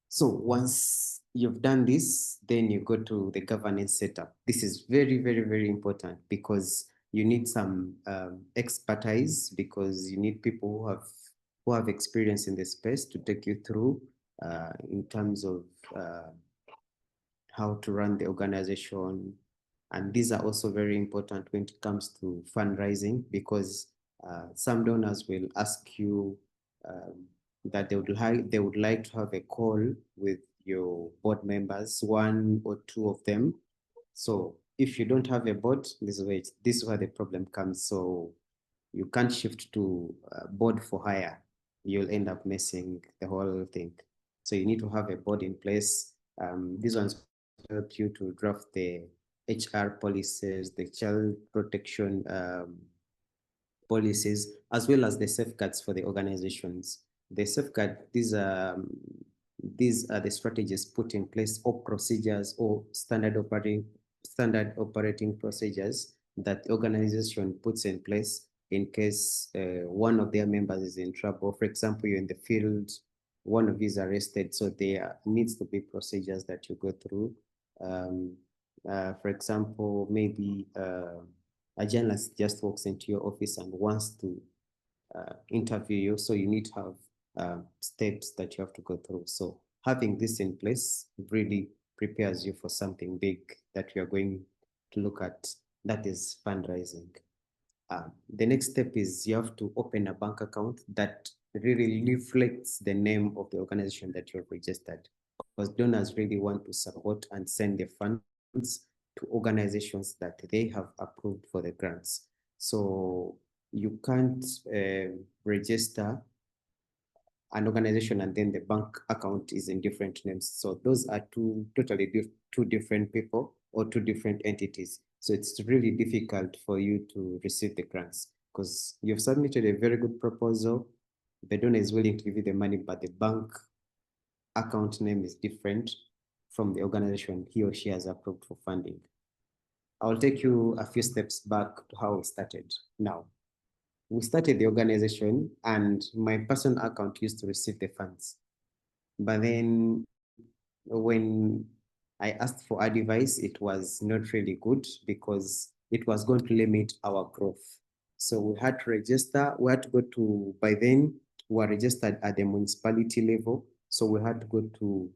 So once you've done this, then you go to the governance setup. This is very, very, very important, because you need some expertise, because you need people who have experience in the space to take you through in terms of how to run the organization. And these are also very important when it comes to fundraising, because some donors will ask you that they would like to have a call with your board members, one or two of them. So if you don't have a board, this is where the problem comes. So you can't shift to board for hire. You'll end up messing the whole thing. So you need to have a board in place. These ones help you to draft the HR policies, the child protection policies, as well as the safeguards for the organizations. The safeguard, these are the strategies put in place, or procedures, or standard operating procedures that the organization puts in place in case one of their members is in trouble. For example, you're in the field, one of you is arrested, so there needs to be procedures that you go through. For example, maybe a journalist just walks into your office and wants to interview you, so you need to have steps that you have to go through. So having this in place really prepares you for something big that we are going to look at, that is fundraising. The next step is you have to open a bank account that really reflects the name of the organization that you've registered, because donors really want to support and send the funds to organizations that they have approved for the grants. So you can't register an organization and then the bank account is in different names. So those are two different people or two different entities. So it's really difficult for you to receive the grants because you've submitted a very good proposal. The donor is willing to give you the money, but the bank account name is different from the organization he or she has approved for funding. I'll take you a few steps back to how we started. Now, we started the organization and my personal account used to receive the funds. But then when I asked for advice, it was not really good because it was going to limit our growth. So we had to register, we had to go to, by then we were registered at the municipality level. So we had to go to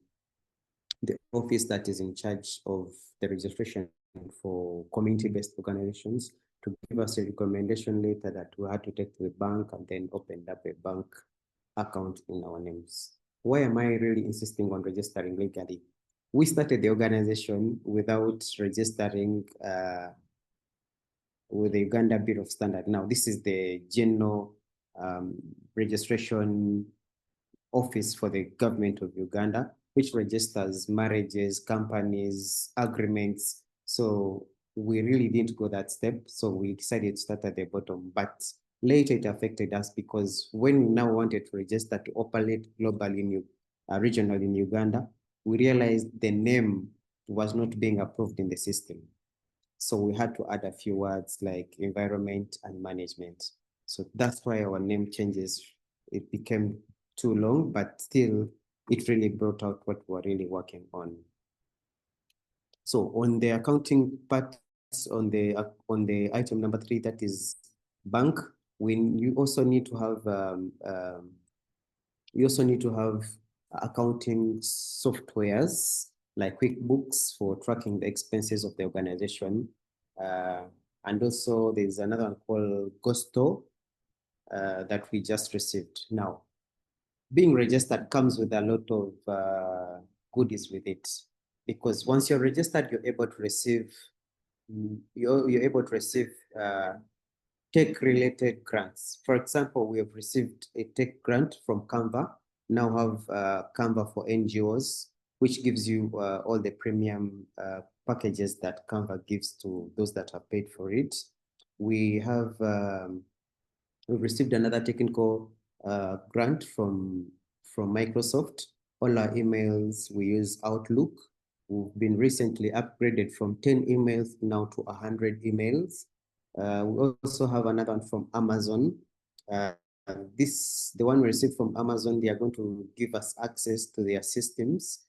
the office that is in charge of the registration for community-based organizations to give us a recommendation letter that we had to take to the bank and then opened up a bank account in our names. Why am I really insisting on registering legally? We started the organization without registering with the Uganda Bureau of Standard. Now, this is the general registration office for the government of Uganda, which registers marriages, companies, agreements. So we really didn't go that step. So we decided to start at the bottom, but later it affected us because when we now wanted to register to operate globally regionally in Uganda, we realized the name was not being approved in the system. So we had to add a few words like environment and management. So that's why our name changes. It became too long, but still it really brought out what we're really working on. So on the accounting part, on the item number 3, that is bank, you also need to have accounting softwares like QuickBooks for tracking the expenses of the organization. And also there's another one called Gosto that we just received. Now, being registered comes with a lot of goodies with it, because once you're registered, you're able to receive tech-related grants. For example, we have received a tech grant from Canva. Now have Canva for NGOs, which gives you all the premium packages that Canva gives to those that have paid for it. We have we've received another technical grant from Microsoft. All our emails, we use Outlook. We've been recently upgraded from 10 emails now to 100 emails. We also have another one from Amazon. The one we received from Amazon, they are going to give us access to their systems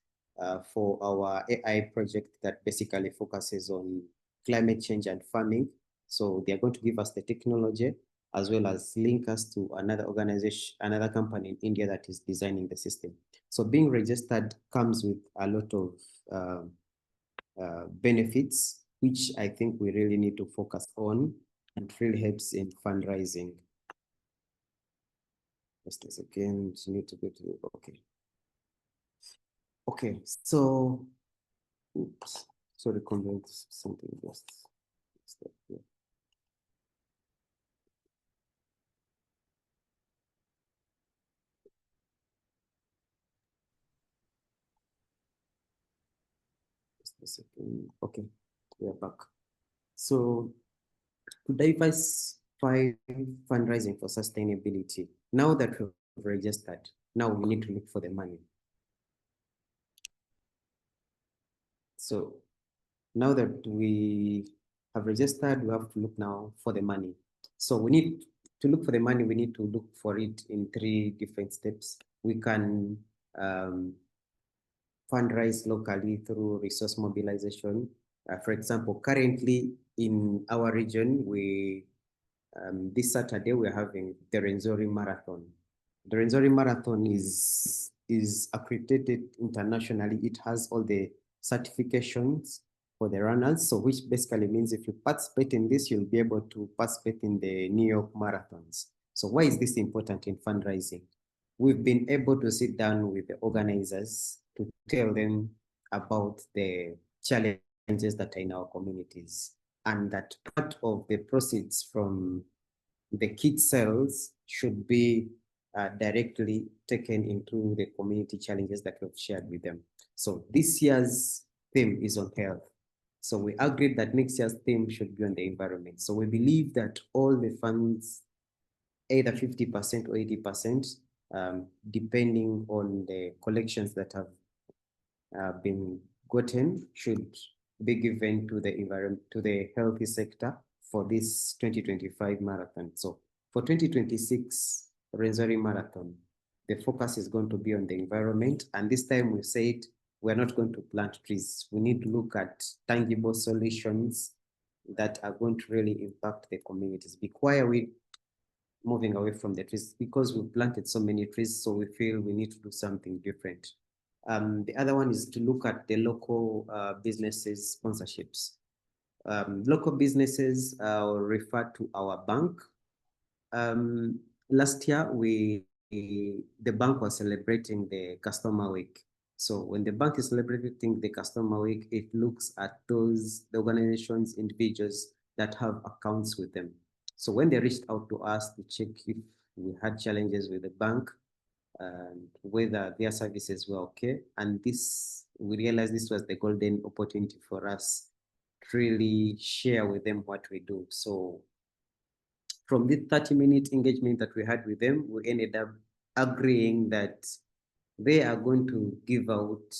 for our AI project that basically focuses on climate change and farming. So they are going to give us the technology as well as link us to another organization, another company in India that is designing the system. So being registered comes with a lot of benefits, which I think we really need to focus on, and it really helps in fundraising. Just a second, you need to go to, okay. Okay, so, oops, sorry, comment something just. Yeah. Just a second. Okay, we are back. So to diversify fundraising for sustainability, now that we've registered, now we need to look for the money. So now that we have registered, we have to look now for the money. So we need to look for the money. We need to look for it in 3 different steps. We can fundraise locally through resource mobilization. For example, currently in our region, this Saturday we're having the Renzori Marathon. The Renzori Marathon is accredited internationally. It has all the certifications for the runners. So which basically means if you participate in this, you'll be able to participate in the New York marathons. So why is this important in fundraising? We've been able to sit down with the organizers to tell them about the challenges that are in our communities, and that part of the proceeds from the kit sales should be directly taken into the community challenges that we've shared with them. So this year's theme is on health. So we agreed that next year's theme should be on the environment. So we believe that all the funds, either 50% or 80%, depending on the collections that have been gotten, should be given to the environment, to the healthy sector for this 2025 marathon. So for 2026 Rwenzori Marathon, the focus is going to be on the environment. And this time we said we're not going to plant trees. We need to look at tangible solutions that are going to really impact the communities. Why are we moving away from the trees? Because we've planted so many trees, so we feel we need to do something different. The other one is to look at the local businesses sponsorships. Local businesses refer to our bank. Last year, the bank was celebrating the customer week. So when the bank is celebrating the customer week, it looks at the organizations, individuals that have accounts with them. So when they reached out to us to check if we had challenges with the bank and whether their services were okay, and we realized this was the golden opportunity for us to really share with them what we do. So from the 30-minute engagement that we had with them, we ended up agreeing that they are going to give out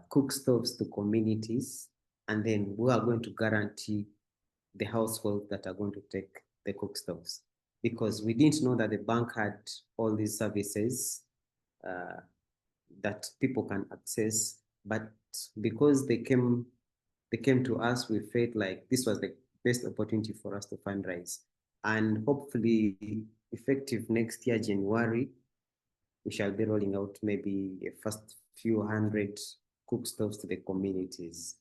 cook stoves to communities, and then we are going to guarantee the households that are going to take the cook stoves, because we didn't know that the bank had all these services that people can access. But because they came to us, we felt like this was the best opportunity for us to fundraise. And hopefully, effective next year, January, we shall be rolling out maybe a first few hundred cook stoves to the communities.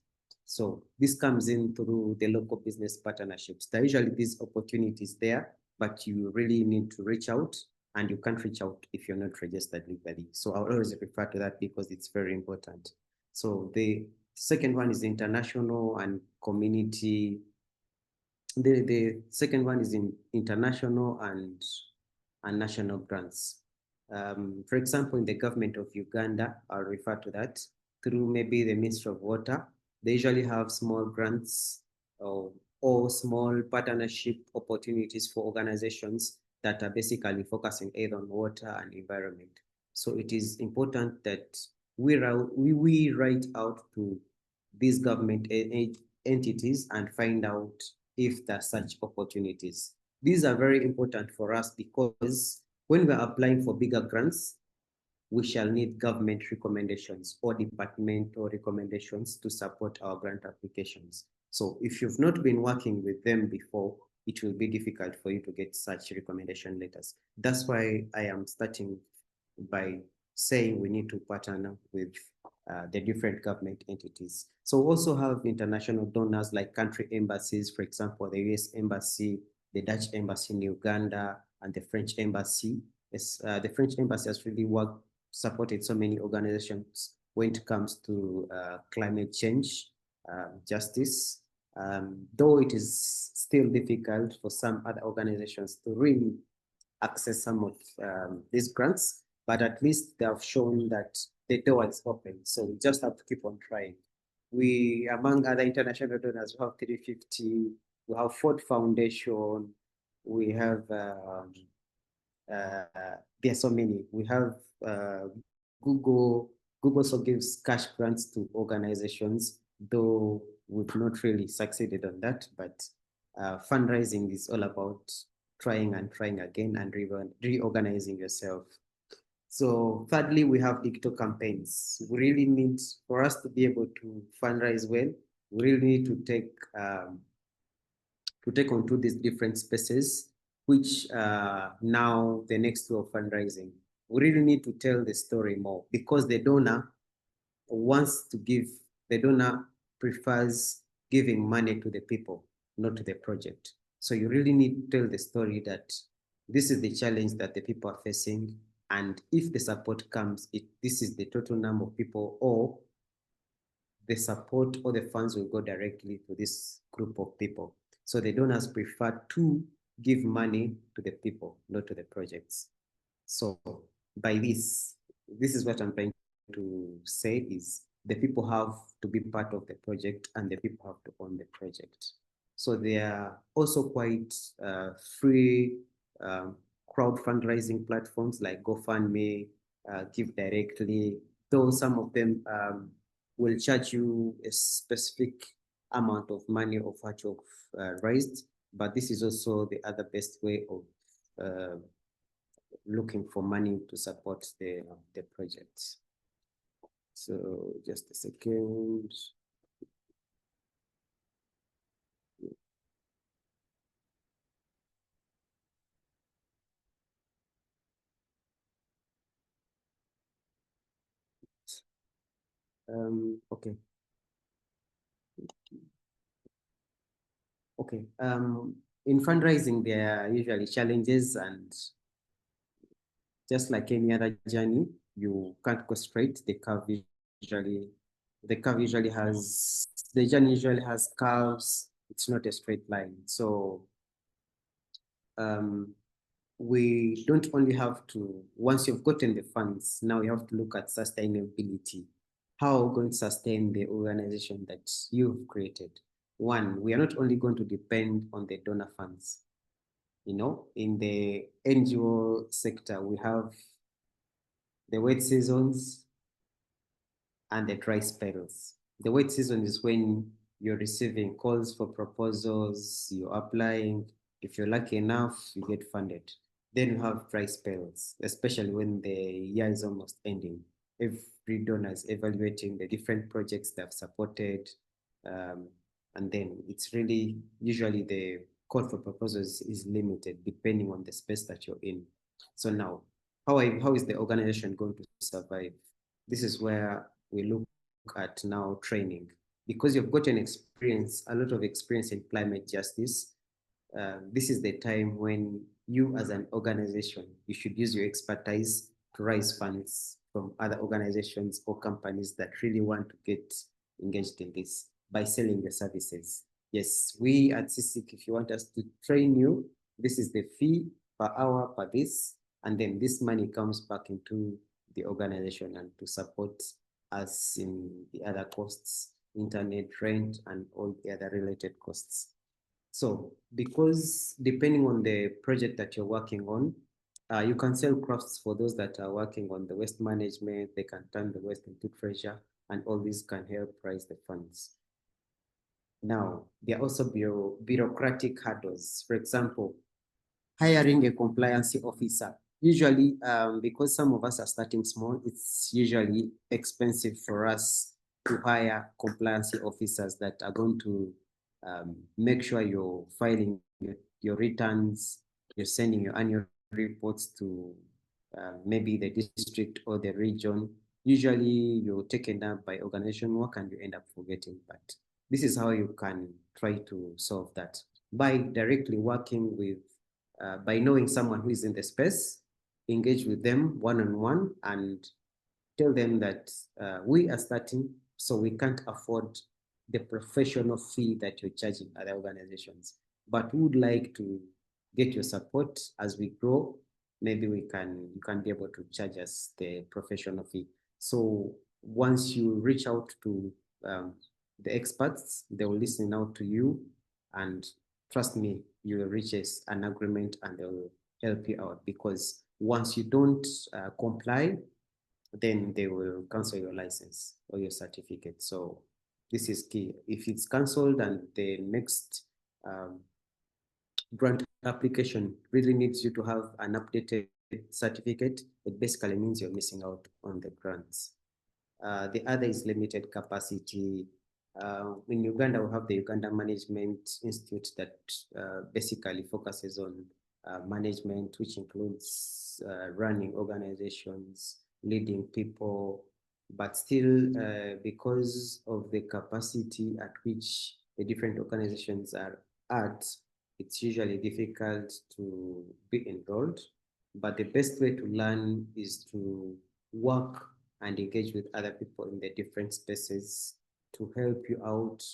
So this comes in through the local business partnerships. There are usually these opportunities there, but you really need to reach out, and you can't reach out if you're not registered legally. So I'll always refer to that because it's very important. So the second one is international and community. The second one is in international and national grants. For example, in the government of Uganda, I'll refer to that through maybe the Ministry of Water. They usually have small grants or small partnership opportunities for organizations that are basically focusing either on water and environment. So it is important that we write out to these government entities and find out if there are such opportunities. These are very important for us because when we're applying for bigger grants, we shall need government recommendations or departmental recommendations to support our grant applications. So if you've not been working with them before, it will be difficult for you to get such recommendation letters. That's why I am starting by saying we need to partner with the different government entities. So we also have international donors like country embassies, for example, the US Embassy, the Dutch Embassy in Uganda, and the French Embassy. The French Embassy has really supported so many organizations when it comes to climate change, justice, though it is still difficult for some other organizations to really access some of these grants, but at least they have shown that the door is open. So we just have to keep on trying. We, among other international donors, we have 350, we have Ford Foundation, we have, there are so many. We have Google also gives cash grants to organizations, though we've not really succeeded on that, but fundraising is all about trying and trying again and reorganizing yourself. So thirdly, we have digital campaigns. We really need, for us to be able to fundraise well, we really need to take onto these different spaces, which now the next two of fundraising. We really need to tell the story more, because the donor wants to give, the donor prefers giving money to the people, not to the project. So you really need to tell the story that this is the challenge that the people are facing. And if the support comes, this is the total number of people, or the support or the funds will go directly to this group of people. So the donors prefer to give money to the people, not to the projects. So by this is what I'm trying to say is the people have to be part of the project and the people have to own the project. So there are also quite free crowd fundraising platforms like GoFundMe, Give Directly, though some of them will charge you a specific amount of money of what you've raised, but this is also the other best way of looking for money to support the projects. So just a second. Okay. Okay. In fundraising, there are usually challenges, and just like any other journey, you can't go straight. The journey usually has curves. It's not a straight line. So we don't only have to, once you've gotten the funds, now you have to look at sustainability. How are we going to sustain the organization that you've created? One, we are not only going to depend on the donor funds. You know, in the NGO sector, we have the wet seasons and the dry spells. The wet season is when you're receiving calls for proposals, you're applying. If you're lucky enough, you get funded. Then you have dry spells, especially when the year is almost ending. Every donor is evaluating the different projects they've supported. And then it's really, usually the call for proposals is limited depending on the space that you're in. So now, how is the organization going to survive? This is where we look at now training. Because you've got an experience, a lot of experience in climate justice, this is the time when you as an organization, you should use your expertise to raise funds from other organizations or companies that really want to get engaged in this by selling the services. Yes, we at CECIC, if you want us to train you, this is the fee per hour per this, and then this money comes back into the organization and to support us in the other costs, internet, rent, and all the other related costs. So because depending on the project that you're working on, you can sell crafts for those that are working on the waste management. They can turn the waste into treasure, and all this can help raise the funds. Now, there are also bureaucratic hurdles. For example, hiring a compliance officer. Usually, because some of us are starting small, it's usually expensive for us to hire compliance officers that are going to make sure you're filing your returns, you're sending your annual reports to maybe the district or the region. Usually you're taken up by organization work and you end up forgetting, but this is how you can try to solve that by directly working with, by knowing someone who is in the space, engage with them one-on-one and tell them that we are starting, so we can't afford the professional fee that you're charging other organizations, but we would like to get your support as we grow. Maybe you can be able to charge us the professional fee. So once you reach out to the experts, they will listen out to you, and trust me, you will reach an agreement and they will help you out, because once you don't comply, then they will cancel your license or your certificate. So this is key. If it's canceled and the next grant application really needs you to have an updated certificate, it basically means you're missing out on the grants. The other is limited capacity. In Uganda, we have the Uganda Management Institute that basically focuses on management, which includes running organizations, leading people, but still, because of the capacity at which the different organizations are at, it's usually difficult to be enrolled. But the best way to learn is to work and engage with other people in the different spaces to help you out,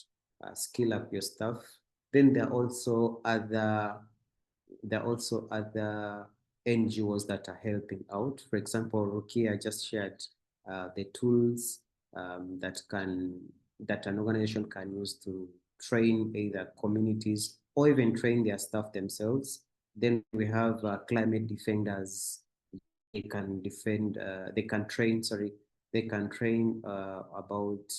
skill up your stuff. Then there are also other NGOs that are helping out. For example, Rukia just shared the tools that an organization can use to train either communities or even train their staff themselves. Then we have climate defenders. They can defend. They can train. Sorry, they can train about.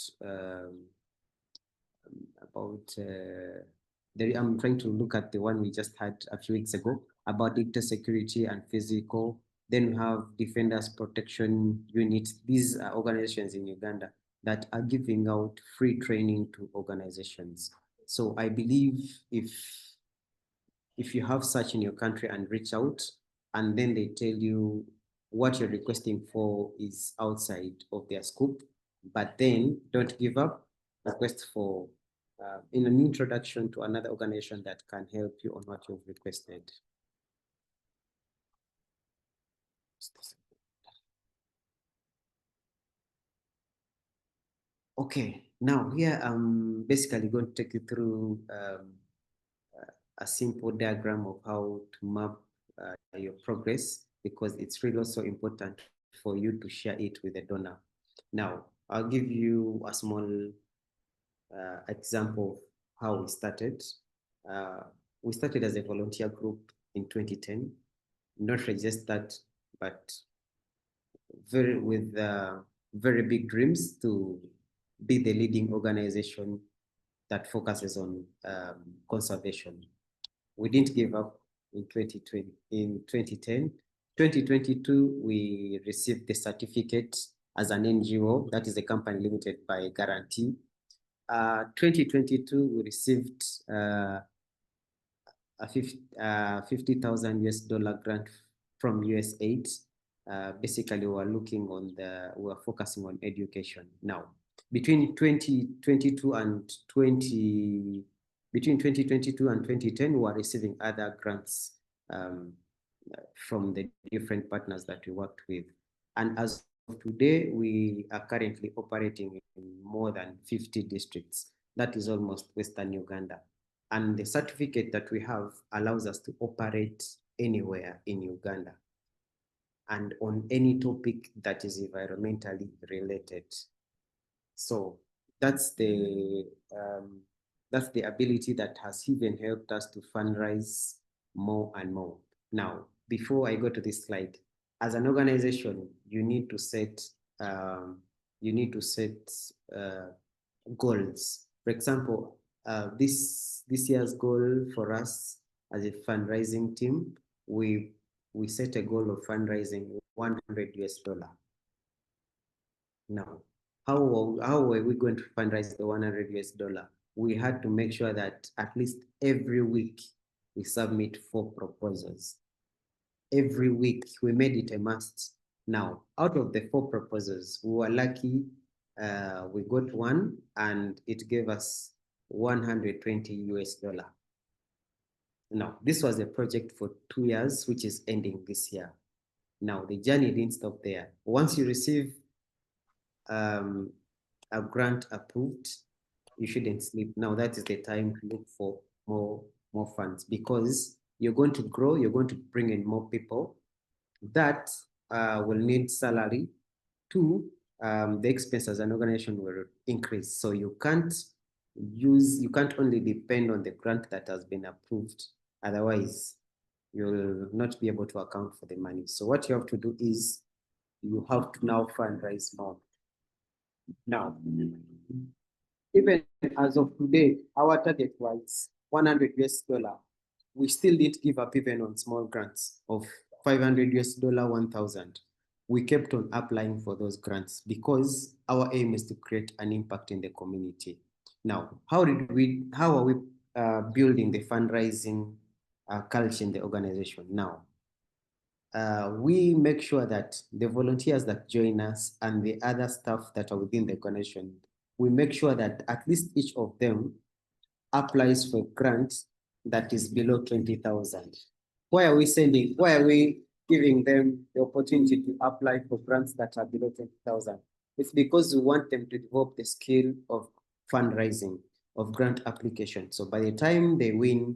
I'm trying to look at the one we just had a few weeks ago about data security and physical. Then we have Defenders Protection Unit. These are organizations in Uganda that are giving out free training to organizations. So I believe if you have such in your country and reach out, and then they tell you what you're requesting for is outside of their scope, but then don't give up, request for in an introduction to another organization that can help you on what you've requested. Okay, now here I'm basically going to take you through a simple diagram of how to map your progress, because it's really also important for you to share it with the donor. Now, I'll give you a small example of how we started. We started as a volunteer group in 2010, not registered, but with very big dreams to be the leading organization that focuses on conservation. We didn't give up in 2020. In 2010, 2022, we received the certificate as an NGO, that is a company limited by guarantee. 2022, we received a $50,000 US grant from USAID. Basically, we were focusing on education. Now, between 2022 and 2010, we were receiving other grants from the different partners that we worked with. And as of today, we are currently operating in more than 50 districts. That is almost Western Uganda. And the certificate that we have allows us to operate anywhere in Uganda and on any topic that is environmentally related. So that's the ability that has even helped us to fundraise more and more. Now, before I go to this slide, as an organization, you need to set goals. For example, this year's goal for us as a fundraising team, we set a goal of fundraising $100 US. Now, how were we going to fundraise the $100 US? We had to make sure that at least every week we submit 4 proposals. Every week we made it a must. Now, out of the 4 proposals, we were lucky. We got one and it gave us $120 US. Now, this was a project for 2 years, which is ending this year. Now, the journey didn't stop there. Once you receive a grant approved, you shouldn't sleep. Now, that is the time to look for more funds, because you're going to grow, you're going to bring in more people that will need salary. 2, the expense as an organization will increase. So you can't only depend on the grant that has been approved. Otherwise, you'll not be able to account for the money. So what you have to do is you have to now fundraise more. Now, even as of today, our target was $100 US. We still didn't give up even on small grants of $500 US, 1,000. We kept on applying for those grants because our aim is to create an impact in the community. Now, how are we building the fundraising culture in the organization now? we make sure that the volunteers that join us and the other staff that are within the organization, we make sure that at least each of them applies for grants that is below 20,000. Why are we giving them the opportunity to apply for grants that are below 20,000? It's because we want them to develop the skill of fundraising, of grant application. So by the time they win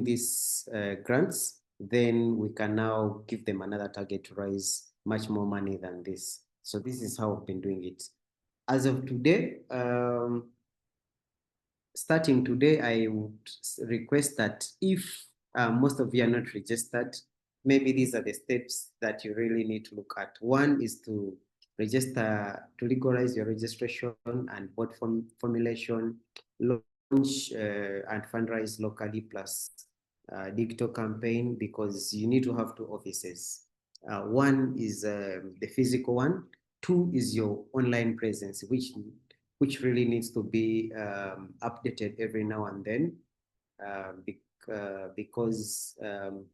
these grants, then we can now give them another target to raise much more money than this. So this is how we've been doing it. As of today, starting today, I would request that if most of you are not registered, maybe these are the steps that you really need to look at. One is to register, to legalize your registration and board formulation, launch and fundraise locally, plus digital campaign, because you need to have two offices. One is the physical one. Two is your online presence, which really needs to be updated every now and then, because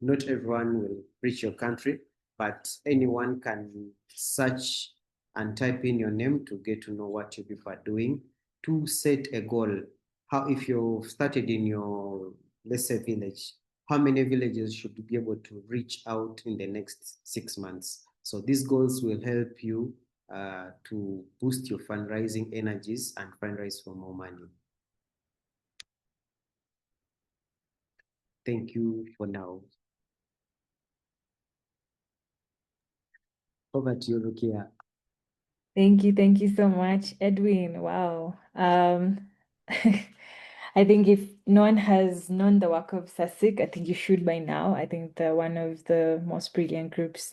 not everyone will reach your country, but anyone can search and type in your name to get to know what you people are doing. To set a goal, how if you've started in your, let's say, village, how many villages should you be able to reach out in the next 6 months? So these goals will help you to boost your fundraising energies and fundraise for more money. Thank you for now. Over to you, Rukia. Thank you so much, Edwin. Wow. I think if no one has known the work of CECIC, I think you should by now. I think they're one of the most brilliant groups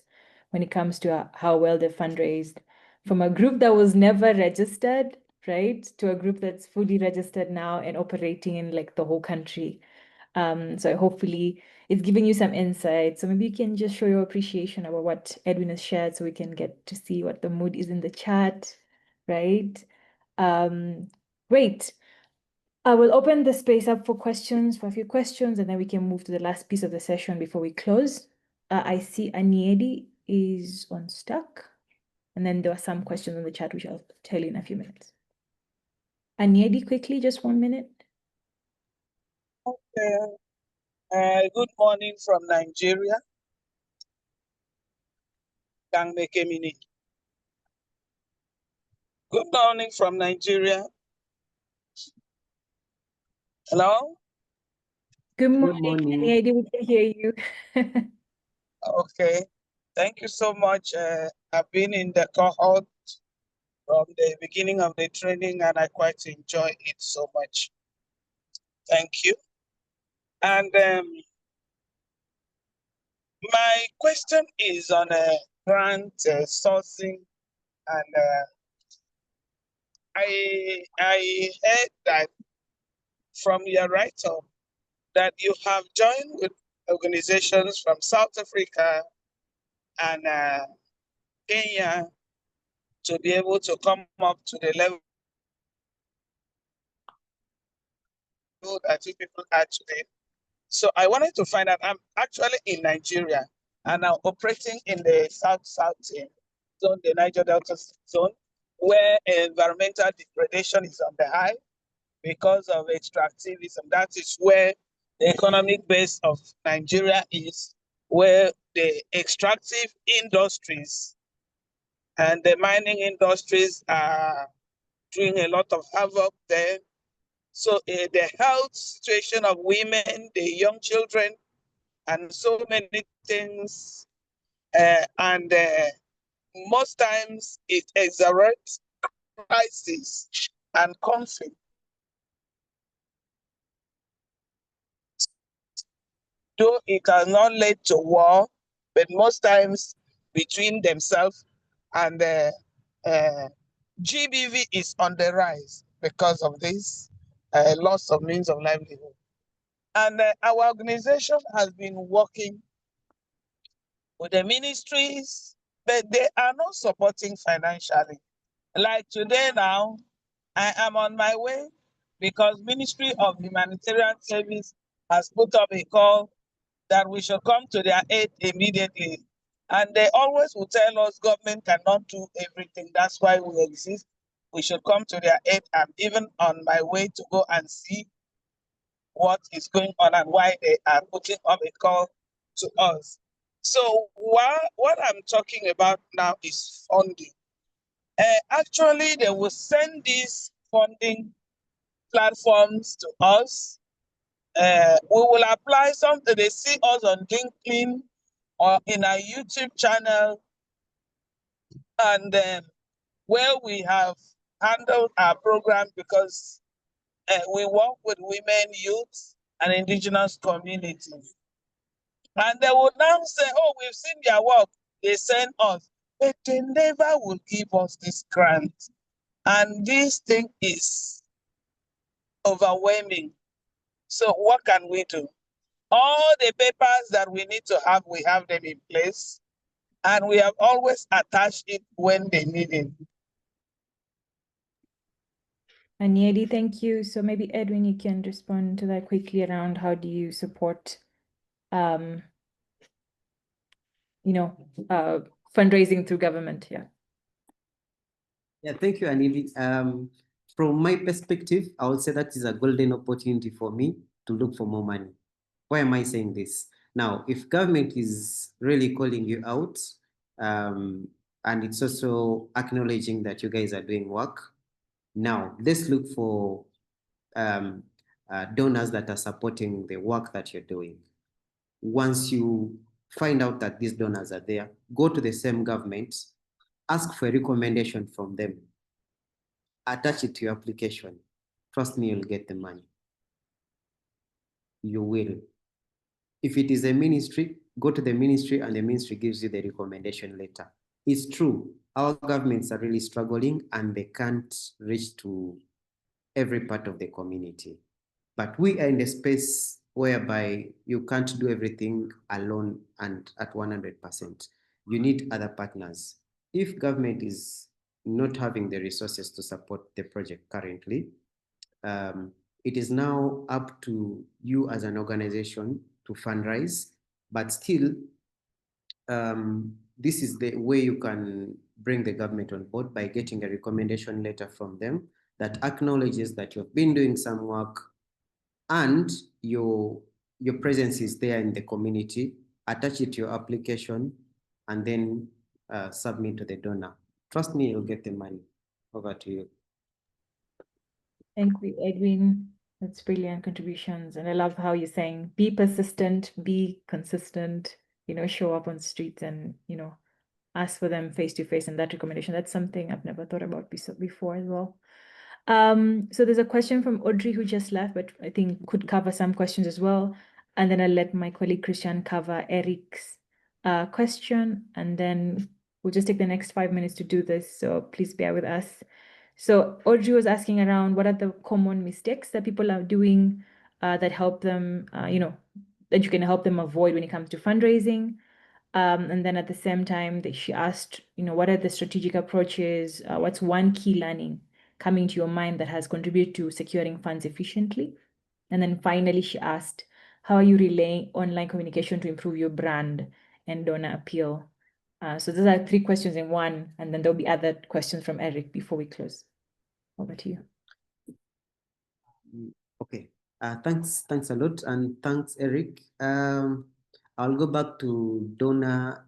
when it comes to how well they fundraised. From a group that was never registered, right, to a group that's fully registered now and operating in like the whole country. So hopefully it's giving you some insight. So maybe you can just show your appreciation about what Edwin has shared so we can get to see what the mood is in the chat, right? Great. I will open the space up for questions, for a few questions, and then we can move to the last piece of the session before we close. I see Aniedi is on stuck. And then there are some questions in the chat, which I'll tell you in a few minutes. Aniedi, quickly, just 1 minute. Okay. Good morning from Nigeria. Good morning from Nigeria. Hello? Good morning, Aniedi, we can hear you. Okay. Thank you so much. I've been in the cohort from the beginning of the training and I quite enjoy it so much. Thank you. And my question is on grant sourcing, and I heard that from your write-up that you have joined with organizations from South Africa and Kenya to be able to come up to the level that you people are today. So I wanted to find out, I'm actually in Nigeria and I'm operating in the South zone, the Niger Delta zone, where environmental degradation is on the high because of extractivism. That is where the economic base of Nigeria is, where the extractive industries and the mining industries are doing a lot of havoc there. So the health situation of women, the young children, and so many things. And most times it exaggerates crisis and conflict. Though it has not led to war, but most times between themselves, and GBV is on the rise because of this loss of means of livelihood. And our organization has been working with the ministries, but they are not supporting financially. Like today now, I am on my way because Ministry of Humanitarian Service has put up a call that we should come to their aid immediately. And they always will tell us government cannot do everything. That's why we exist. We should come to their aid. I'm even on my way to go and see what is going on and why they are putting up a call to us. So what I'm talking about now is funding. Actually, they will send these funding platforms to us. We will apply something. They see us on LinkedIn or in our YouTube channel, and where we have handled our program because we work with women, youth, and indigenous communities. And they will now say, oh, we've seen their work. They send us, but they never will give us this grant. And this thing is overwhelming. So what can we do? All the papers that we need to have, we have them in place. And we have always attached it when they need it. And Yedi, thank you. So maybe Edwin, you can respond to that quickly around how do you support, fundraising through government? Yeah. Yeah, thank you, Anili. From my perspective, I would say that is a golden opportunity for me to look for more money. Why am I saying this? Now, if government is really calling you out, and it's also acknowledging that you guys are doing work, now let's look for donors that are supporting the work that you're doing. Once you find out that these donors are there, go to the same government, ask for a recommendation from them, attach it to your application. Trust me, you'll get the money. You will. If it is a ministry, go to the ministry and the ministry gives you the recommendation letter. It's true, our governments are really struggling and they can't reach to every part of the community. But we are in a space whereby you can't do everything alone and at 100%. You need other partners. If government is not having the resources to support the project currently, it is now up to you as an organization to fundraise, but still, this is the way you can bring the government on board by getting a recommendation letter from them that acknowledges that you've been doing some work and your presence is there in the community. Attach it to your application and then submit to the donor. Trust me, you'll get the money. Over to you. Thank you, Edwin. That's brilliant contributions. And I love how you're saying, be persistent, be consistent, show up on streets and, ask for them face to face and that recommendation. That's something I've never thought about before as well. So there's a question from Audrey who just left, but I think could cover some questions as well. And then I'll let my colleague Christian cover Eric's question. And then we'll just take the next 5 minutes to do this. So please bear with us. So Audrey was asking around what are the common mistakes that people are doing that help them, that you can help them avoid when it comes to fundraising. And then at the same time, she asked, what are the strategic approaches? What's one key learning coming to your mind that has contributed to securing funds efficiently? And then finally, she asked, how are you relaying online communication to improve your brand and donor appeal? So those are 3 questions in one, and then there'll be other questions from Eric before we close. Over to you. Okay, thanks a lot, and thanks, Eric. I'll go back to donor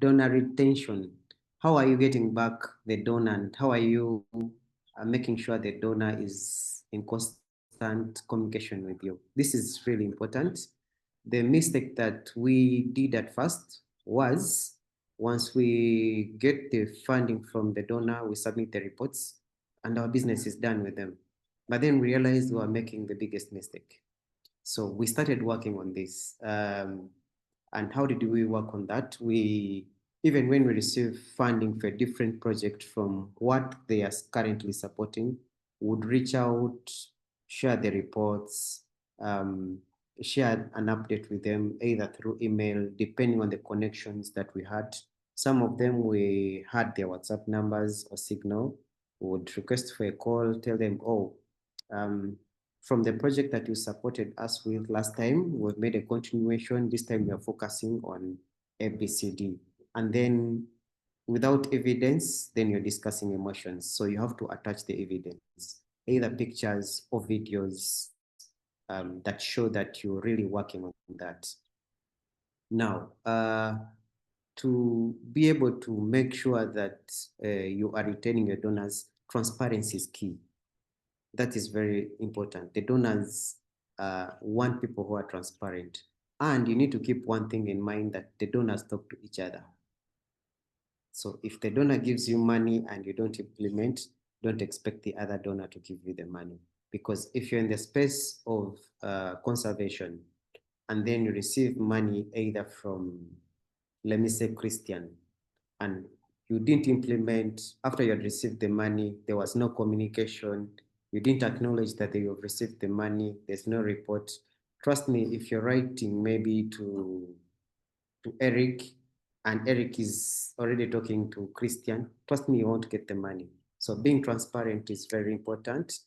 retention. How are you getting back the donor, and how are you making sure the donor is in constant communication with you? This is really important. The mistake that we did at first was, once we get the funding from the donor, we submit the reports and our business is done with them. But then we realized we were making the biggest mistake. So we started working on this. And how did we work on that? Even when we receive funding for a different project from what they are currently supporting, would reach out, share the reports, share an update with them, either through email, depending on the connections that we had. Some of them, we had their WhatsApp numbers or Signal, we would request for a call, tell them, from the project that you supported us with last time, we've made a continuation. This time we are focusing on ABCD. And then without evidence, then you're discussing emotions. So you have to attach the evidence, either pictures or videos that show that you're really working on that. Now, to be able to make sure that you are retaining your donors, transparency is key. That is very important. The donors want people who are transparent. And you need to keep one thing in mind, that the donors talk to each other. So if the donor gives you money and you don't implement, don't expect the other donor to give you the money. Because if you're in the space of conservation and then you receive money either from, let me say, Christian, and you didn't implement, after you had received the money, there was no communication, you didn't acknowledge that you have received the money, there's no report. Trust me, if you're writing maybe to Eric, and Eric is already talking to Christian, trust me, you won't get the money. So being transparent is very important.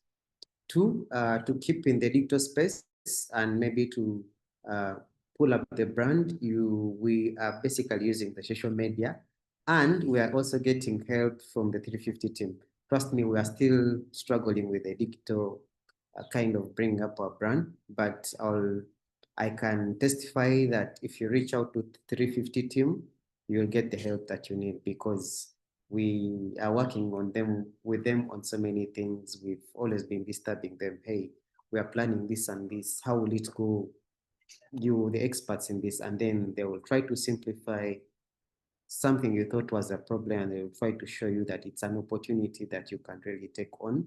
Two, to keep in the digital space and maybe to pull up the brand, we are basically using the social media, and we are also getting help from the 350 team. Trust me, we are still struggling with the digital kind of bring up our brand, but I can testify that if you reach out to 350 team, you'll get the help that you need, because we are working with them on so many things. We've always been disturbing them. Hey, we are planning this and this. How will it go? You, the experts in this, and then they will try to simplify something you thought was a problem, and they will try to show you that it's an opportunity that you can really take on.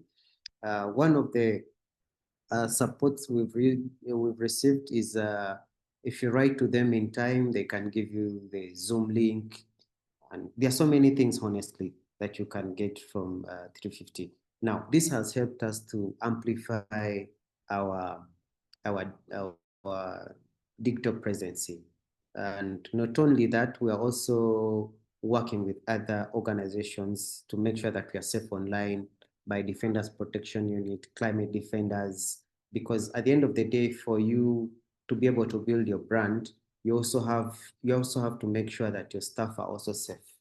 One of the supports we've received is if you write to them in time, they can give you the Zoom link. And there are so many things, honestly, that you can get from 350. Now, this has helped us to amplify our digital presence. And not only that, we are also working with other organizations to make sure that we are safe online, by Defenders Protection Unit, Climate Defenders, because at the end of the day, for you to be able to build your brand, you also have to make sure that your staff are also safe.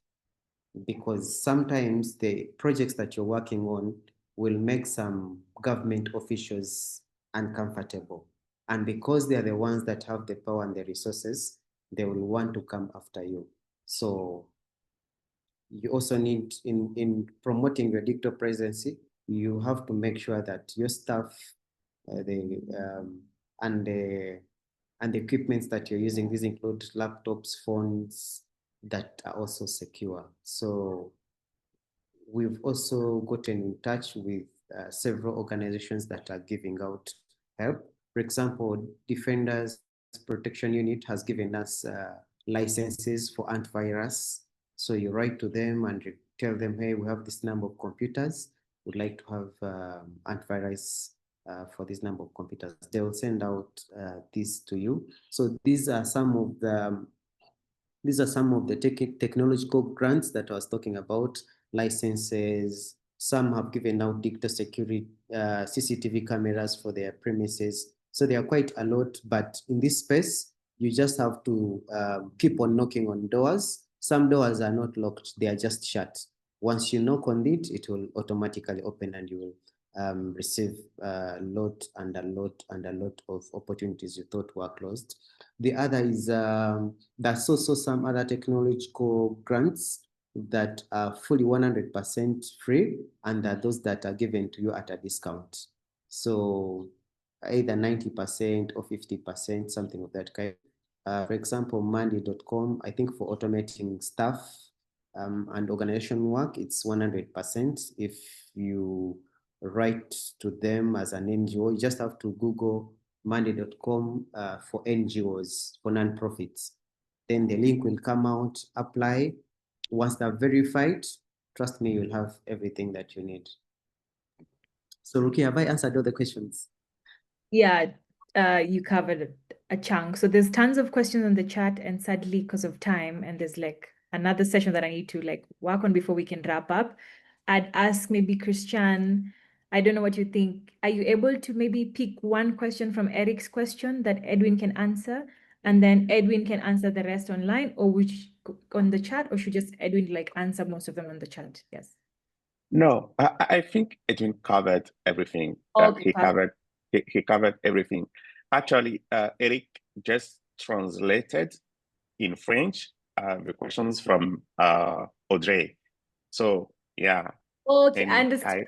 Because sometimes the projects that you're working on will make some government officials uncomfortable. And because they are the ones that have the power and the resources, they will want to come after you. So you also need, in promoting your digital presence, you have to make sure that your staff, and the equipments that you're using, these include laptops, phones, that are also secure. So we've also gotten in touch with several organizations that are giving out help. For example, Defenders Protection Unit has given us licenses for antivirus. So you write to them and you tell them, hey, we have this number of computers. We'd like to have antivirus for this number of computers. They will send out this to you. So these are some of the technological grants that I was talking about, licenses. Some have given out digital security, CCTV cameras for their premises. So there are quite a lot, but in this space, you just have to keep on knocking on doors. Some doors are not locked, they are just shut. Once you knock on it, it will automatically open and you will receive a lot and a lot and a lot of opportunities you thought were closed. The other is there's also some other technological grants that are fully 100% free, and are those that are given to you at a discount. So either 90% or 50%, something of that kind. For example, Mandy.com, I think for automating staff and organization work, it's 100%. If you write to them as an NGO, you just have to Google Mandy.com for NGOs, for non-profits. Then the link will come out, apply. Once they're verified, trust me, you'll have everything that you need. So Ruki, have I answered all the questions? Yeah, you covered a chunk. So there's tons of questions in the chat, and sadly, because of time, and there's like another session that I need to like work on before we can wrap up. I'd ask maybe Christian, I don't know what you think. Are you able to maybe pick one question from Eric's question that Edwin can answer, and then Edwin can answer the rest online, or which on the chat, or should just Edwin like answer most of them on the chat? Yes. No, I think Edwin covered everything. Okay, He covered everything. Actually, Eric just translated in French the questions from Audrey. So yeah. Okay, And I understand.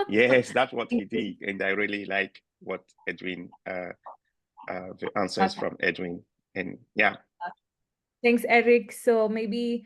yes, that's what he did, and I really like what Edwin, the answers from Edwin, and yeah. Thanks, Eric. So maybe,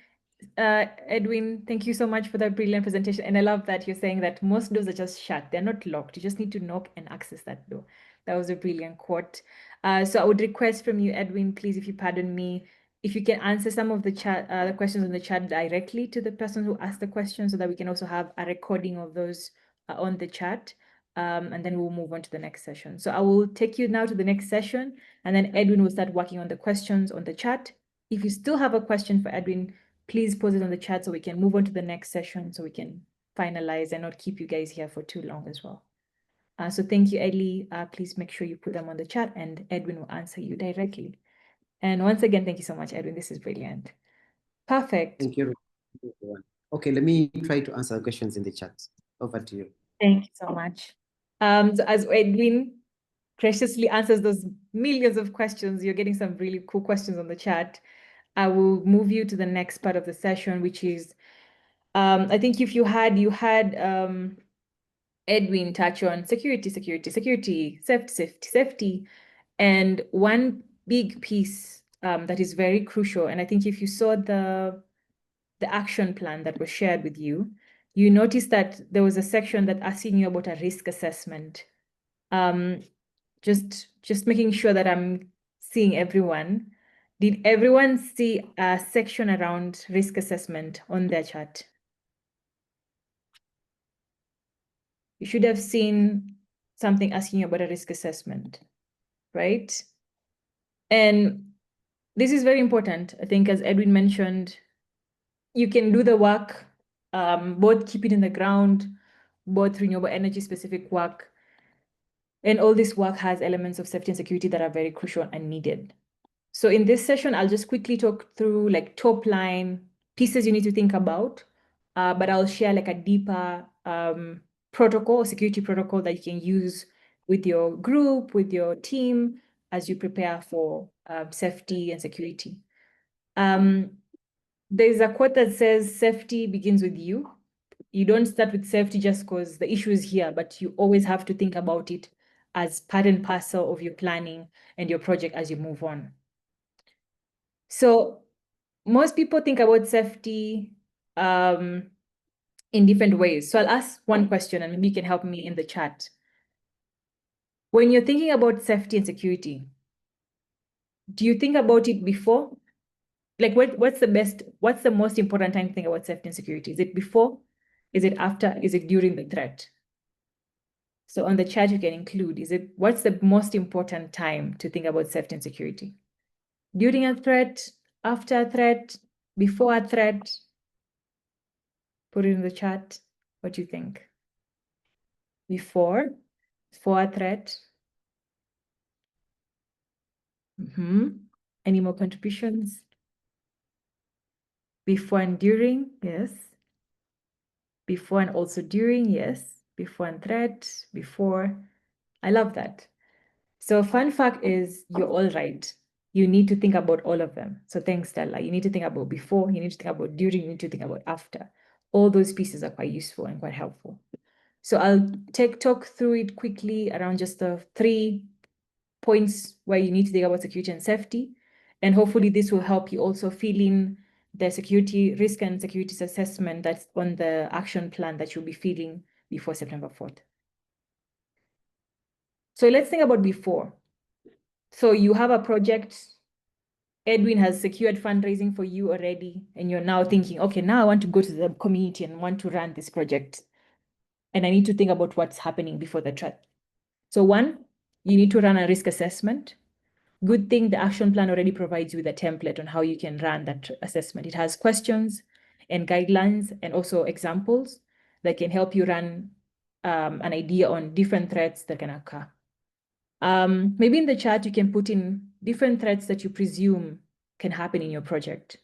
Edwin, thank you so much for that brilliant presentation. And I love that you're saying that most doors are just shut. They're not locked. You just need to knock and access that door. That was a brilliant quote. So I would request from you, Edwin, please, if you pardon me, if you can answer some of the chat, the questions in the chat directly to the person who asked the question, so that we can also have a recording of those on the chat. And then we'll move on to the next session. So I will take you now to the next session, and then Edwin will start working on the questions on the chat. If you still have a question for Edwin, please post it on the chat so we can move on to the next session, so we can finalize and not keep you guys here for too long as well. So thank you, Ellie. Please make sure you put them on the chat, and Edwin will answer you directly. And once again, thank you so much, Edwin. This is brilliant. Perfect. Thank you, everyone. Okay, let me try to answer questions in the chat. Over to you. Thank you so much. So as Edwin graciously answers those millions of questions, you're getting some really cool questions on the chat. I will move you to the next part of the session, which is, I think if you had Edwin touch on security, safety. And one big piece that is very crucial, and I think if you saw the action plan that was shared with you, you noticed that there was a section that asking you about a risk assessment. Just making sure that I'm seeing everyone. Did everyone see a section around risk assessment on their chat? You should have seen something asking you about a risk assessment, right? And this is very important. I think, as Edwin mentioned, you can do the work, both keep it in the ground, both renewable energy specific work. And all this work has elements of safety and security that are very crucial and needed. So in this session, I'll just quickly talk through like top line pieces you need to think about, but I'll share like a deeper protocol, security protocol that you can use with your group, with your team, as you prepare for safety and security. There's a quote that says, safety begins with you. You don't start with safety just because the issue is here, but you always have to think about it as part and parcel of your planning and your project as you move on. So most people think about safety in different ways. So I'll ask one question, and maybe you can help me in the chat. When you're thinking about safety and security, do you think about it before? Like what's the most important time to think about safety and security? Is it before? Is it after? Is it during the threat? So on the chat, you can include, what's the most important time to think about safety and security? During a threat, after a threat, before a threat? Put it in the chat. What do you think? Before a threat? Any more contributions? Before and during, yes. Before and also during, yes. Before and threat, before. I love that. So fun fact is, you're all right. You need to think about all of them. So thanks, Stella. You need to think about before, you need to think about during, you need to think about after. All those pieces are quite useful and quite helpful. So I'll talk through it quickly around just the 3 points where you need to think about security and safety. And hopefully this will help you also fill in the security risk and security assessment that's on the action plan that you'll be filling before September 4th. So let's think about before. So you have a project, Edwin has secured fundraising for you already, and you're now thinking, okay, now I want to go to the community and want to run this project. And I need to think about what's happening before the threat. So 1, you need to run a risk assessment. Good thing the action plan already provides you with a template on how you can run that assessment. It has questions and guidelines and also examples that can help you run an idea on different threats that can occur. Maybe in the chat, you can put in different threats that you presume can happen in your project.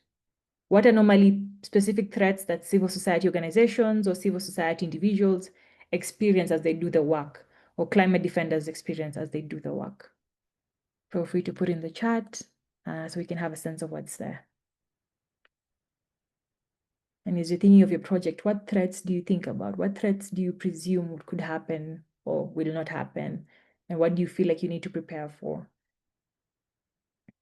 What are normally specific threats that civil society organizations or civil society individuals experience as they do the work, or climate defenders experience as they do the work? Feel free to put in the chat so we can have a sense of what's there. And as you're thinking of your project, what threats do you think about? What threats do you presume could happen or will not happen? And what do you feel like you need to prepare for? I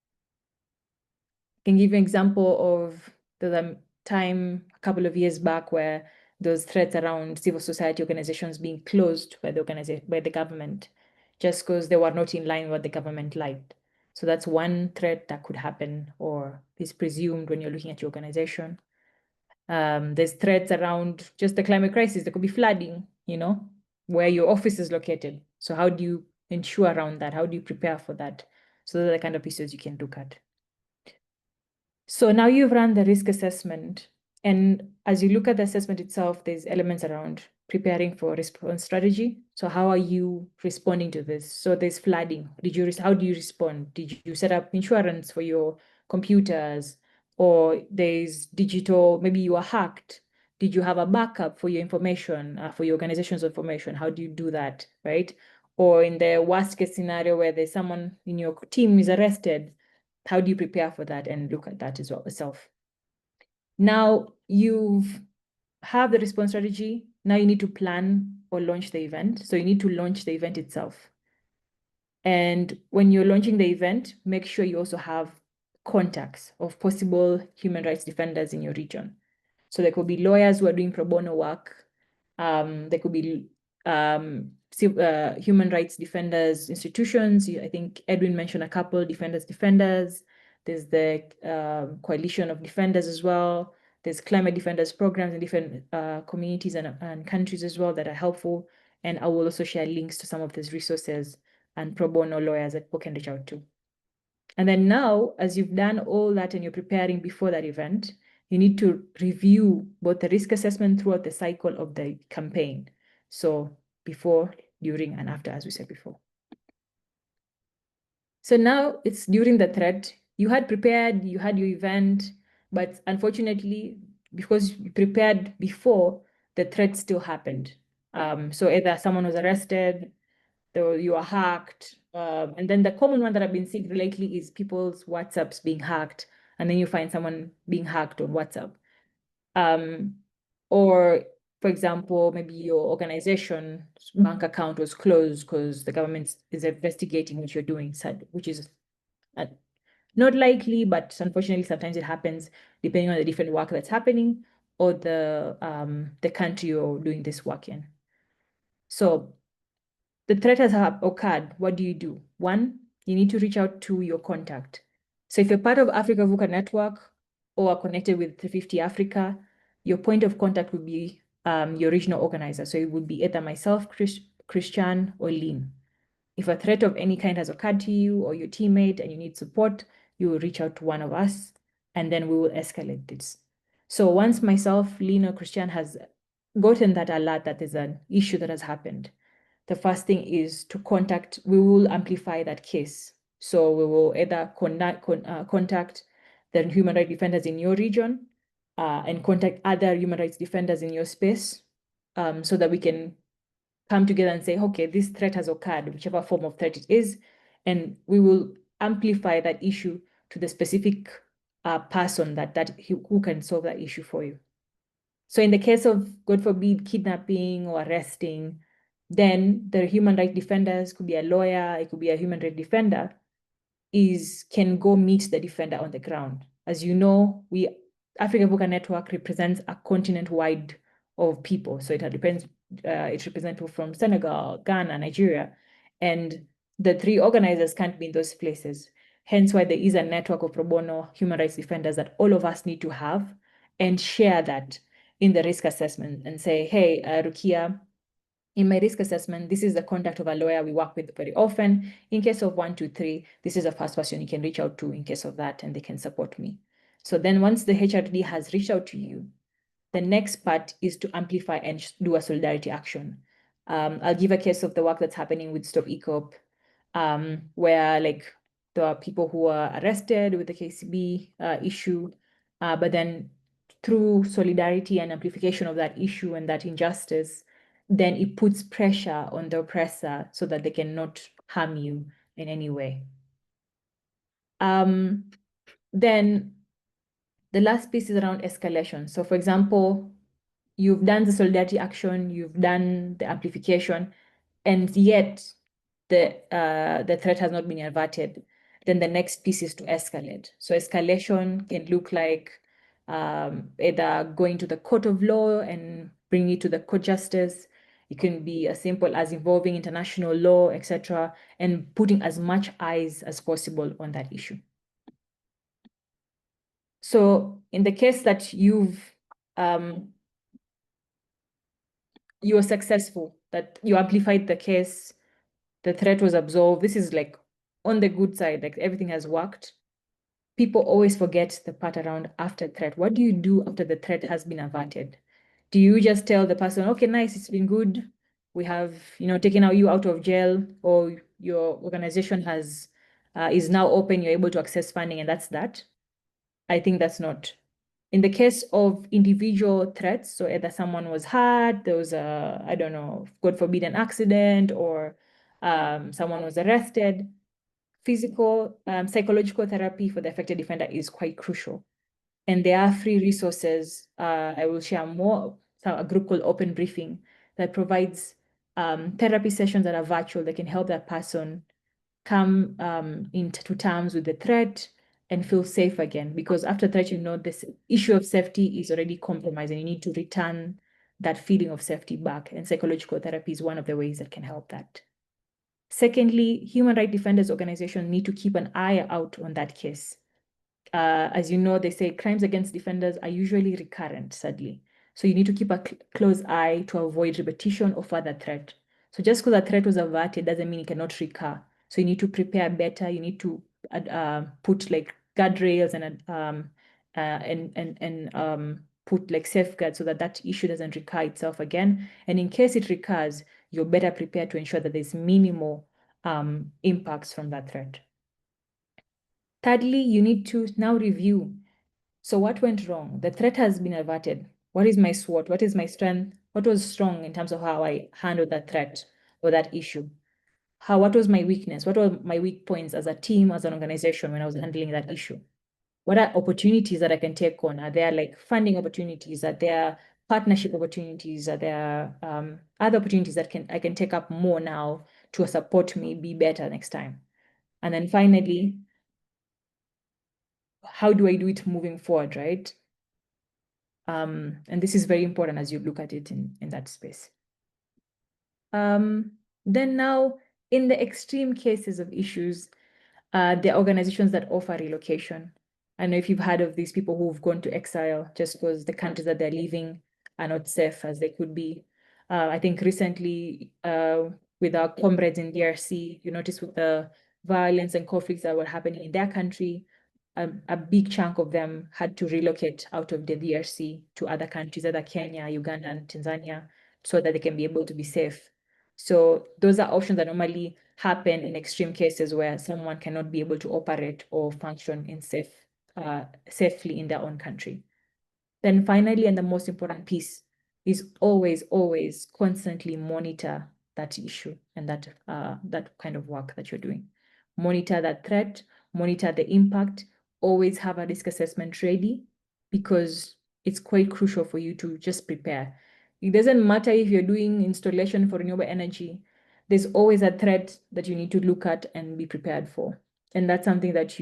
can give you an example of the time a couple of years back where those threats around civil society organizations being closed by the government just because they were not in line with what the government liked. So that's one threat that could happen or is presumed when you're looking at your organization. There's threats around just the climate crisis. There could be flooding, where your office is located. So how do you ensure around that? How do you prepare for that? So those are the kind of issues you can look at. So now you've run the risk assessment. And as you look at the assessment itself, there's elements around preparing for response strategy. So how are you responding to this? So there's flooding. How do you respond? Did you set up insurance for your computers? Or there's digital, maybe you are hacked. Did you have a backup for your information, for your organization's information? How do you do that, right? Or in the worst case scenario where there's someone in your team is arrested, how do you prepare for that and look at that as well itself? Now you have the response strategy. Now you need to plan or launch the event. So you need to launch the event itself. And when you're launching the event, make sure you also have contacts of possible human rights defenders in your region. So there could be lawyers who are doing pro bono work. There could be human rights defenders institutions. I think Edwin mentioned a couple, Defenders. There's the Coalition of Defenders as well. There's climate defenders programs in different communities and countries as well that are helpful. And I will also share links to some of these resources and pro bono lawyers that people can reach out to. And then now, as you've done all that and you're preparing before that event, you need to review both the risk assessment throughout the cycle of the campaign. So before, during, and after, as we said before. So now it's during the threat. You had prepared, you had your event, but unfortunately, because you prepared before, the threat still happened. So either someone was arrested, or you are hacked. And then the common one that I've been seeing lately is people's WhatsApps being hacked. And then you find someone being hacked on WhatsApp. Or, for example, maybe your organization's bank account was closed because the government is investigating what you're doing, which is not likely, but unfortunately, sometimes it happens depending on the different work that's happening or the country you're doing this work in. So the threat has occurred. What do? One, you need to reach out to your contact. So if you're part of Africa VUCA network or are connected with 350 Africa, your point of contact would be your regional organizer. So it would be either myself, Christian, or Lynn. If a threat of any kind has occurred to you or your teammate and you need support, you will reach out to one of us and then we will escalate this. So once myself, Lynn, or Christian has gotten that alert that there's an issue that has happened, the first thing is to contact, we will amplify that case. So we will either contact the human rights defenders in your region and contact other human rights defenders in your space so that we can come together and say, okay, this threat has occurred, whichever form of threat it is, and we will amplify that issue to the specific person who can solve that issue for you. So in the case of, God forbid, kidnapping or arresting, then the human rights defenders, could be a lawyer, it could be a human rights defender, can go meet the defender on the ground. As you know, Africa VUCA Network represents a continent-wide of people. So it represents people from Senegal, Ghana, Nigeria, and the three organizers can't be in those places. Hence why there is a network of pro bono human rights defenders that all of us need to have and share that in the risk assessment and say, hey, Rukia, in my risk assessment, this is the contact of a lawyer we work with very often. In case of 1, 2, 3, this is the first person you can reach out to in case of that, and they can support me. So then once the HRD has reached out to you, the next part is to amplify and do a solidarity action. I'll give a case of the work that's happening with Stop ECOP, where like there are people who are arrested with the KCB issue, but then through solidarity and amplification of that issue and that injustice, then it puts pressure on the oppressor so that they cannot harm you in any way. Then the last piece is around escalation. So for example, you've done the solidarity action, you've done the amplification, and yet the threat has not been averted. Then the next piece is to escalate. So escalation can look like either going to the court of law and bring it to the court justice. It can be as simple as involving international law, etc., and putting as much eyes as possible on that issue. So in the case that you were successful, that you amplified the case, the threat was absolved, this is like on the good side, like everything has worked. People always forget the part around after threat. What do you do after the threat has been averted? Do you just tell the person, okay, nice, it's been good. We have, taken you out of jail, or your organization has is now open, you're able to access funding, and that's that? I think that's not. In the case of individual threats, so either someone was hurt, there was a, I don't know, God forbid, an accident, or someone was arrested, physical, psychological therapy for the affected defender is quite crucial. And there are free resources. I will share more, so a group called Open Briefing that provides therapy sessions that are virtual that can help that person come into terms with the threat and feel safe again. Because after threat, this issue of safety is already compromised and you need to return that feeling of safety back. And psychological therapy is one of the ways that can help that. Secondly, human rights defenders organizations need to keep an eye out on that case. As you know, they say crimes against defenders are usually recurrent, sadly. So you need to keep a close eye to avoid repetition or further threat. So just because a threat was averted doesn't mean it cannot recur. So you need to prepare better. You need to put like guardrails and put like safeguards so that that issue doesn't recur itself again. And in case it recurs, you're better prepared to ensure that there's minimal impacts from that threat. Thirdly, you need to now review. So what went wrong? The threat has been averted. What is my SWOT? What is my strength? What was strong in terms of how I handled that threat or that issue? What was my weakness? What were my weak points as a team, as an organization when I was handling that issue? What are opportunities that I can take on? Are there like funding opportunities? Are there partnership opportunities? Are there other opportunities that I can take up more now to support me be better next time? And then finally, how do I do it moving forward, right? And this is very important as you look at it in that space. Then now, in the extreme cases of issues, there are organizations that offer relocation. I don't know if you've heard of these people who've gone to exile just because the countries that they're living are not safe as they could be. I think recently with our comrades in DRC, you notice with the violence and conflicts that were happening in their country, a big chunk of them had to relocate out of the DRC to other countries, either Kenya, Uganda, and Tanzania, so that they can be able to be safe. So those are options that normally happen in extreme cases where someone cannot be able to operate or function in safely in their own country. Then finally, and the most important piece is always constantly monitor that issue and that kind of work that you're doing. Monitor that threat, monitor the impact, always have a risk assessment ready because it's quite crucial for you to just prepare. It doesn't matter if you're doing installation for renewable energy, there's always a threat that you need to look at and be prepared for. And that's something that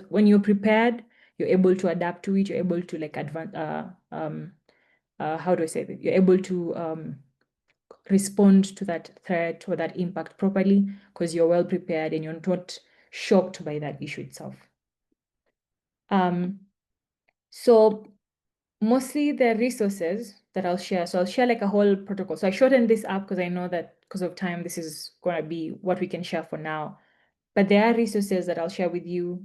when you're prepared, you're able to adapt to it, you're able to like how do I say that? You're able to respond to that threat or that impact properly because you're well prepared and you're not shocked by that issue itself. So mostly the resources that I'll share. So I'll share like a whole protocol. So I shortened this up because I know that because of time, this is going to be what we can share for now. But there are resources that I'll share with you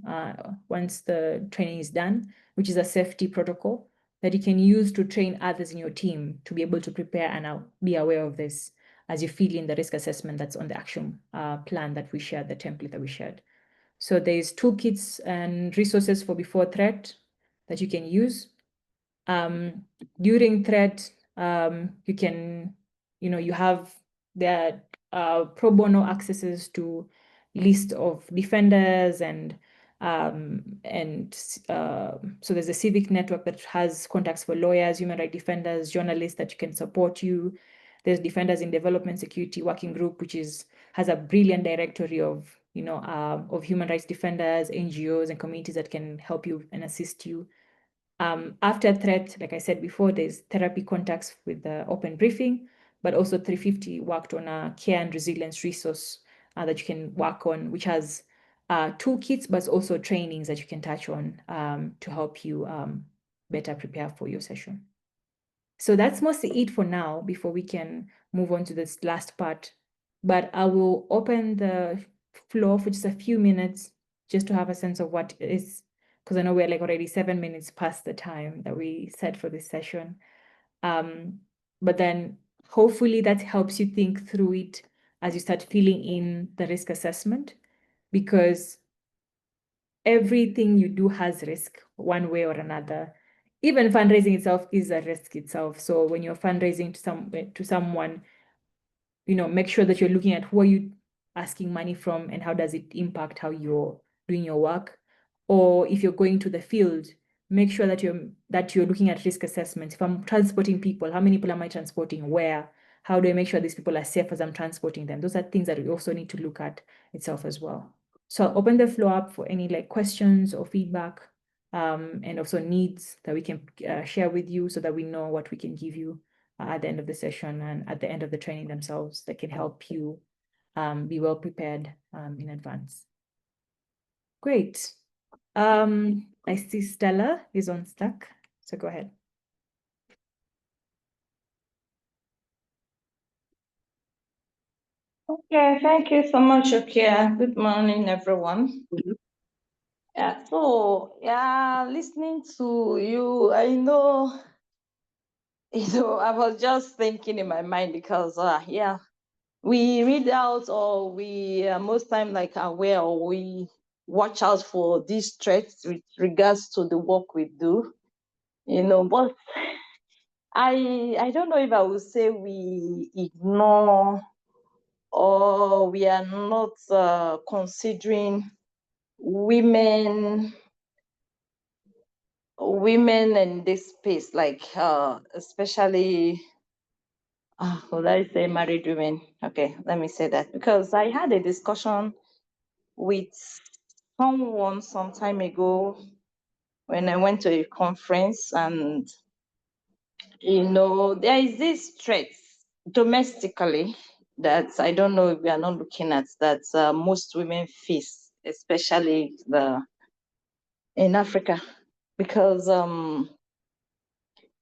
once the training is done, which is a safety protocol that you can use to train others in your team to be able to prepare and be aware of this. as you fill in the risk assessment that's on the action plan that we shared, the template that we shared. So there's toolkits and resources for before threat that you can use. During threat, you can, you have the pro bono accesses to list of defenders and so there's a civic network that has contacts for lawyers, human rights defenders, journalists that can support you. There's Defenders in Development Security Working Group, which has a brilliant directory of human rights defenders, NGOs, and communities that can help you and assist you. After threat, like I said before, there's therapy contacts with the open briefing, but also 350 worked on a care and resilience resource that you can work on, which has toolkits, but also trainings that you can touch on to help you better prepare for your session. So that's mostly it for now before we can move on to this last part. But I will open the floor for just a few minutes just to have a sense of what is, because I know we're like already 7 minutes past the time that we set for this session. But then hopefully that helps you think through it as you start filling in the risk assessment, because everything you do has risk one way or another. Even fundraising itself is a risk itself. So when you're fundraising to someone, make sure that you're looking at who are you asking money from and how does it impact how you're doing your work. Or if you're going to the field, make sure that you're looking at risk assessments. If I'm transporting people, how many people am I transporting? Where? How do I make sure these people are safe as I'm transporting them? Those are things that we also need to look at itself as well. So I'll open the floor up for any questions or feedback, and also needs that we can share with you so that we know what we can give you at the end of the session and at the end of the training themselves that can help you be well prepared in advance. Great. I see Stella is on Slack, so go ahead. Okay, thank you so much, Rukia. Good morning, everyone. Yeah, so listening to you, I know, I was just thinking in my mind because we read out or we most time like aware or we watch out for these threats with regards to the work we do, but I don't know if I would say we ignore or we are not considering women in this space, like especially would I say married women? Okay, let me say that because I had a discussion with someone some time ago when I went to a conference, and there is this threat domestically that I don't know if we are not looking at, that most women face, especially in Africa, because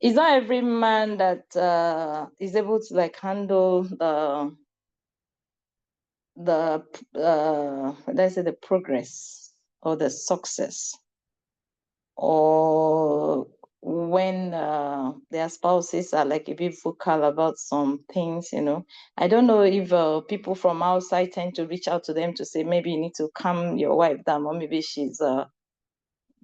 it's not every man that is able to handle let's say the progress or the success, or when their spouses are a bit vocal about some things. I don't know if people from outside tend to reach out to them to say maybe you need to calm your wife down, or maybe she's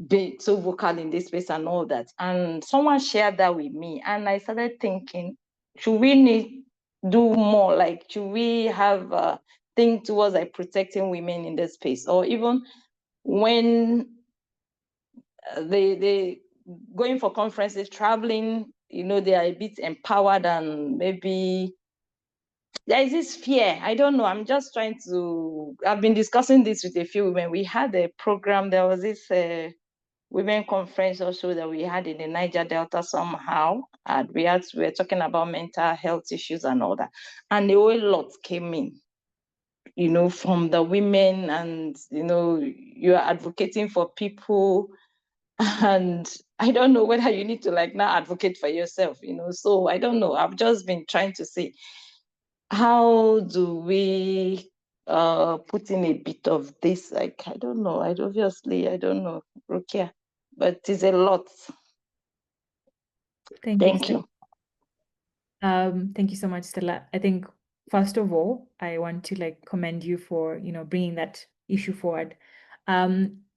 being so vocal in this space and all that. And someone shared that with me, and I started thinking, should we do more? Should we have a thing towards protecting women in this space? Or even when they going for conferences, traveling, they are a bit empowered, and maybe there is this fear. I don't know. I'm just trying to. I've been discussing this with a few women. We had a program. There was this women conference also that we had in the Niger Delta somehow. And we were talking about mental health issues and all that. And a whole lot came in, from the women, and, you're advocating for people. And I don't know whether you need to now advocate for yourself, So I don't know. I've just been trying to see, how do we put in a bit of this? I don't know. I don't know, Rukia, but it's a lot. Thank you. Thank you so much, Stella. I think first of all, I want to like commend you for, you know, bringing that issue forward.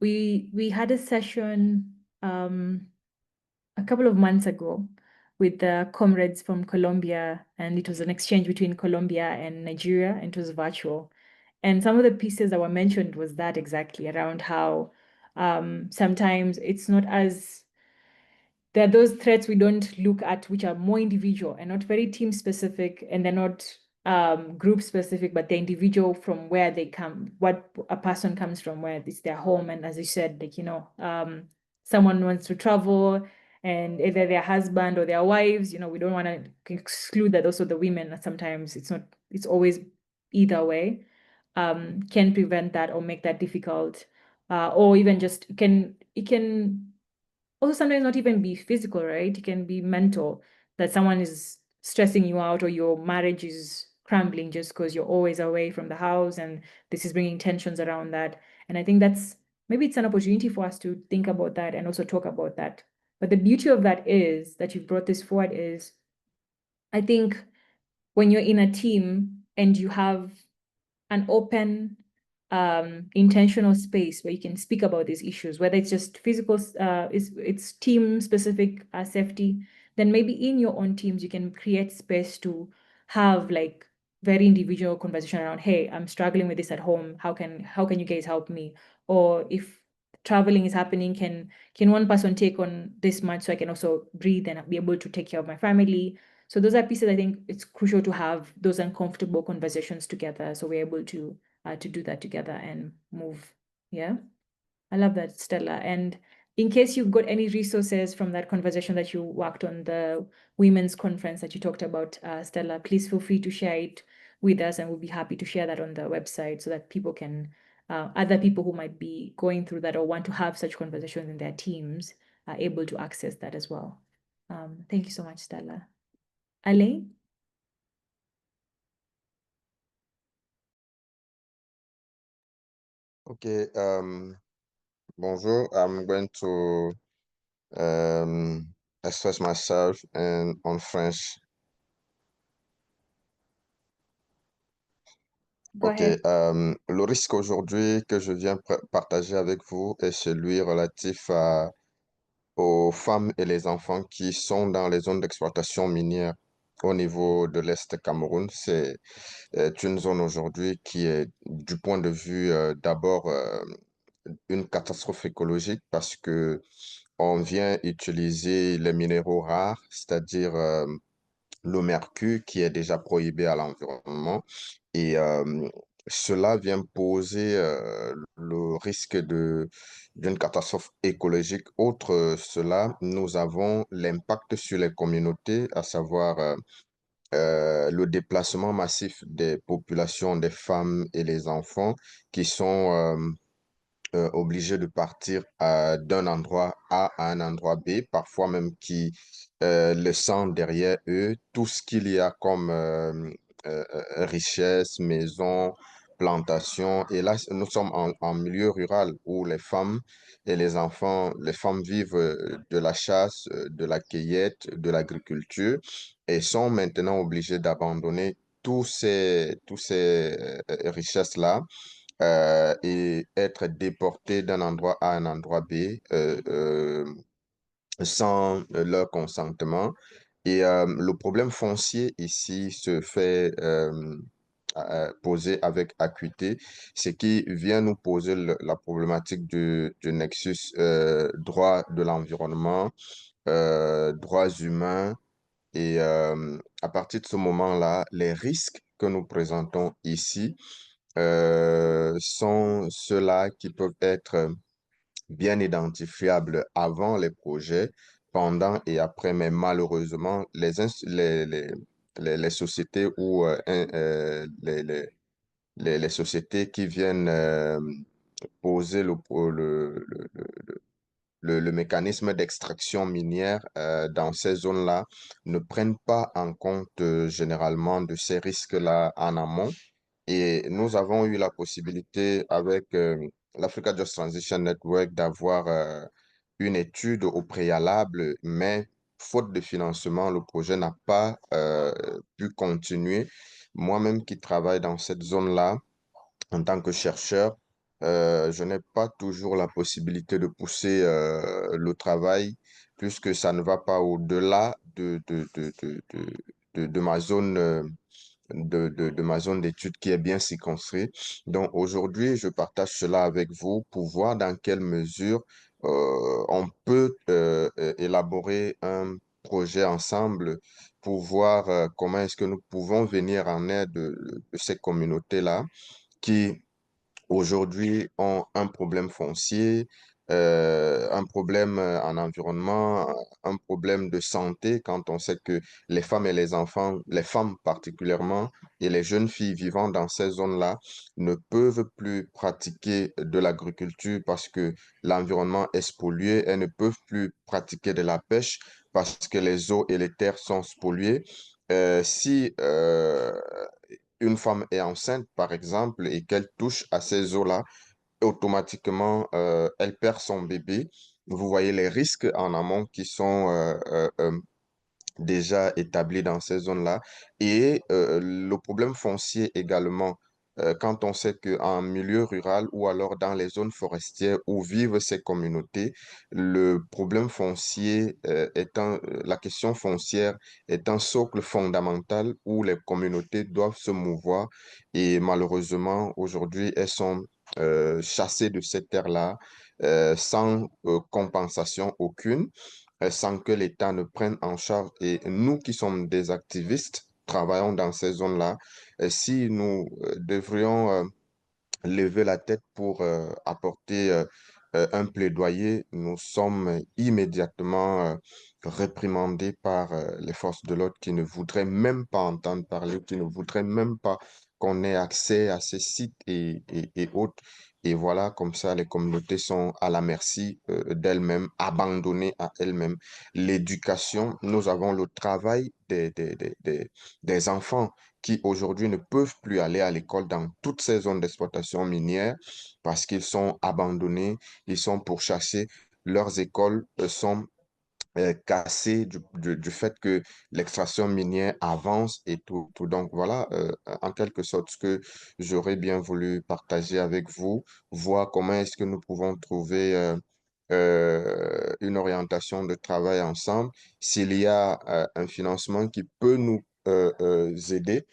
We had a session a couple of months ago with the comrades from Colombia, and it was an exchange between Colombia and Nigeria, and it was virtual. And some of the pieces that were mentioned was that exactly around how sometimes it's not as, there are those threats we don't look at, which are more individual and not very team specific, and they're not group specific, but they're individual from where they come, what a person comes from, where it's their home. And as you said, like, you know, someone wants to travel, and either their husband or their wives, you know, we don't want to exclude that also the women, sometimes it's not, it's always either way, can prevent that or make that difficult, or even just it can also sometimes not even be physical, right? It can be mental, that someone is stressing you out or your marriage is crumbling just because you're always away from the house, and this is bringing tensions around that. And I think that's, maybe it's an opportunity for us to think about that and also talk about that. But the beauty of that is that you've brought this forward is, I think when you're in a team and you have an open, intentional space where you can speak about these issues, whether it's just physical, it's team specific safety, then maybe in your own teams, you can create space to have like very individual conversation around, hey, I'm struggling with this at home. How can you guys help me? Or if traveling is happening, can one person take on this much so I can also breathe and be able to take care of my family? So those are pieces I think it's crucial to have those uncomfortable conversations together, so we're able to do that together and move. Yeah, I love that, Stella. And in case you've got any resources from that conversation that you worked on, the women's conference that you talked about, Stella, please feel free to share it with us, and we'll be happy to share that on the website so that people can, other people who might be going through that or want to have such conversations in their teams are able to access that as well. Thank you so much, Stella. Alain? Okay, bonjour. I'm going to express myself on French. Go Ok, ahead. le risque aujourd'hui que je viens partager avec vous est celui relatif aux femmes et les enfants qui sont dans les zones d'exploitation minière au niveau de l'Est Cameroun. C'est une zone aujourd'hui qui est, du point de vue d'abord, une catastrophe écologique parce que on vient utiliser les minéraux rares, c'est-à-dire le mercure qui est déjà prohibé à l'environnement. Et cela vient poser le risque d'une catastrophe écologique. Outre cela, nous avons l'impact sur les communautés, à savoir le déplacement massif des populations, des femmes et les enfants qui sont obligés de partir d'un endroit A à un endroit B, parfois même qui laissant derrière eux tout ce qu'il y a comme richesse, maison, plantation. Et là, nous sommes en milieu rural où les femmes et les enfants, les femmes vivent de la chasse, de la cueillette, de l'agriculture et sont maintenant obligées d'abandonner tous ces richesses-là et être déportés d'un endroit A à un endroit B sans leur consentement. Et le problème foncier ici se fait poser avec acuité, c'est qui vient nous poser la problématique du nexus droit de l'environnement, droits humains. Et à partir de ce moment-là, les risques que nous présentons ici sont ceux-là qui peuvent être bien identifiables avant les projets, pendant et après, mais malheureusement, les sociétés ou les sociétés qui viennent poser le mécanisme d'extraction minière dans ces zones-là ne prennent pas en compte généralement de ces risques-là en amont. Et nous avons eu la possibilité avec l'Africa Just Transition Network d'avoir une étude au préalable, mais faute de financement, le projet n'a pas pu continuer. Moi-même qui travaille dans cette zone-là, en tant que chercheur, je n'ai pas toujours la possibilité de pousser le travail puisque ça ne va pas au-delà de ma zone. De ma zone d'études qui est bien circonscrite. Donc aujourd'hui, je partage cela avec vous pour voir dans quelle mesure on peut élaborer un projet ensemble pour voir comment est-ce que nous pouvons venir en aide de ces communautés-là qui aujourd'hui ont un problème foncier, un problème en environnement, un problème de santé quand on sait que les femmes et les enfants, les femmes particulièrement, et les jeunes filles vivant dans ces zones-là ne peuvent plus pratiquer de l'agriculture parce que l'environnement est spolié. Elles ne peuvent plus pratiquer de la pêche parce que les eaux et les terres sont spoliées. Si une femme est enceinte, par exemple, et qu'elle touche à ces eaux-là, automatiquement, elle perd son bébé. Vous voyez les risques en amont qui sont déjà établis dans ces zones-là. Et le problème foncier également, quand on sait qu'en milieu rural ou alors dans les zones forestières où vivent ces communautés, le problème foncier la question foncière est un socle fondamental où les communautés doivent se mouvoir. Et malheureusement, aujourd'hui, elles sont chassées de ces terres-là sans compensation aucune, sans que l'État ne prenne en charge. Et nous qui sommes des activistes, travaillons dans ces zones-là, si nous devrions lever la tête pour apporter un plaidoyer, nous sommes immédiatement réprimandés par les forces de l'ordre qui ne voudraient même pas entendre parler, qui ne voudraient même pas qu'on ait accès à ces sites et autres. Et voilà, comme ça, les communautés sont à la merci d'elles-mêmes, abandonnées à elles-mêmes. L'éducation, nous avons le travail des enfants qui aujourd'hui ne peuvent plus aller à l'école dans toutes ces zones d'exploitation minière parce qu'ils sont abandonnés, ils sont pourchassés. Leurs écoles sont cassées du fait que l'extraction minière avance et tout. Donc voilà, en quelque sorte, ce que j'aurais bien voulu partager avec vous, voir comment est-ce que nous pouvons trouver une orientation de travail ensemble, s'il y a un financement qui peut nous aider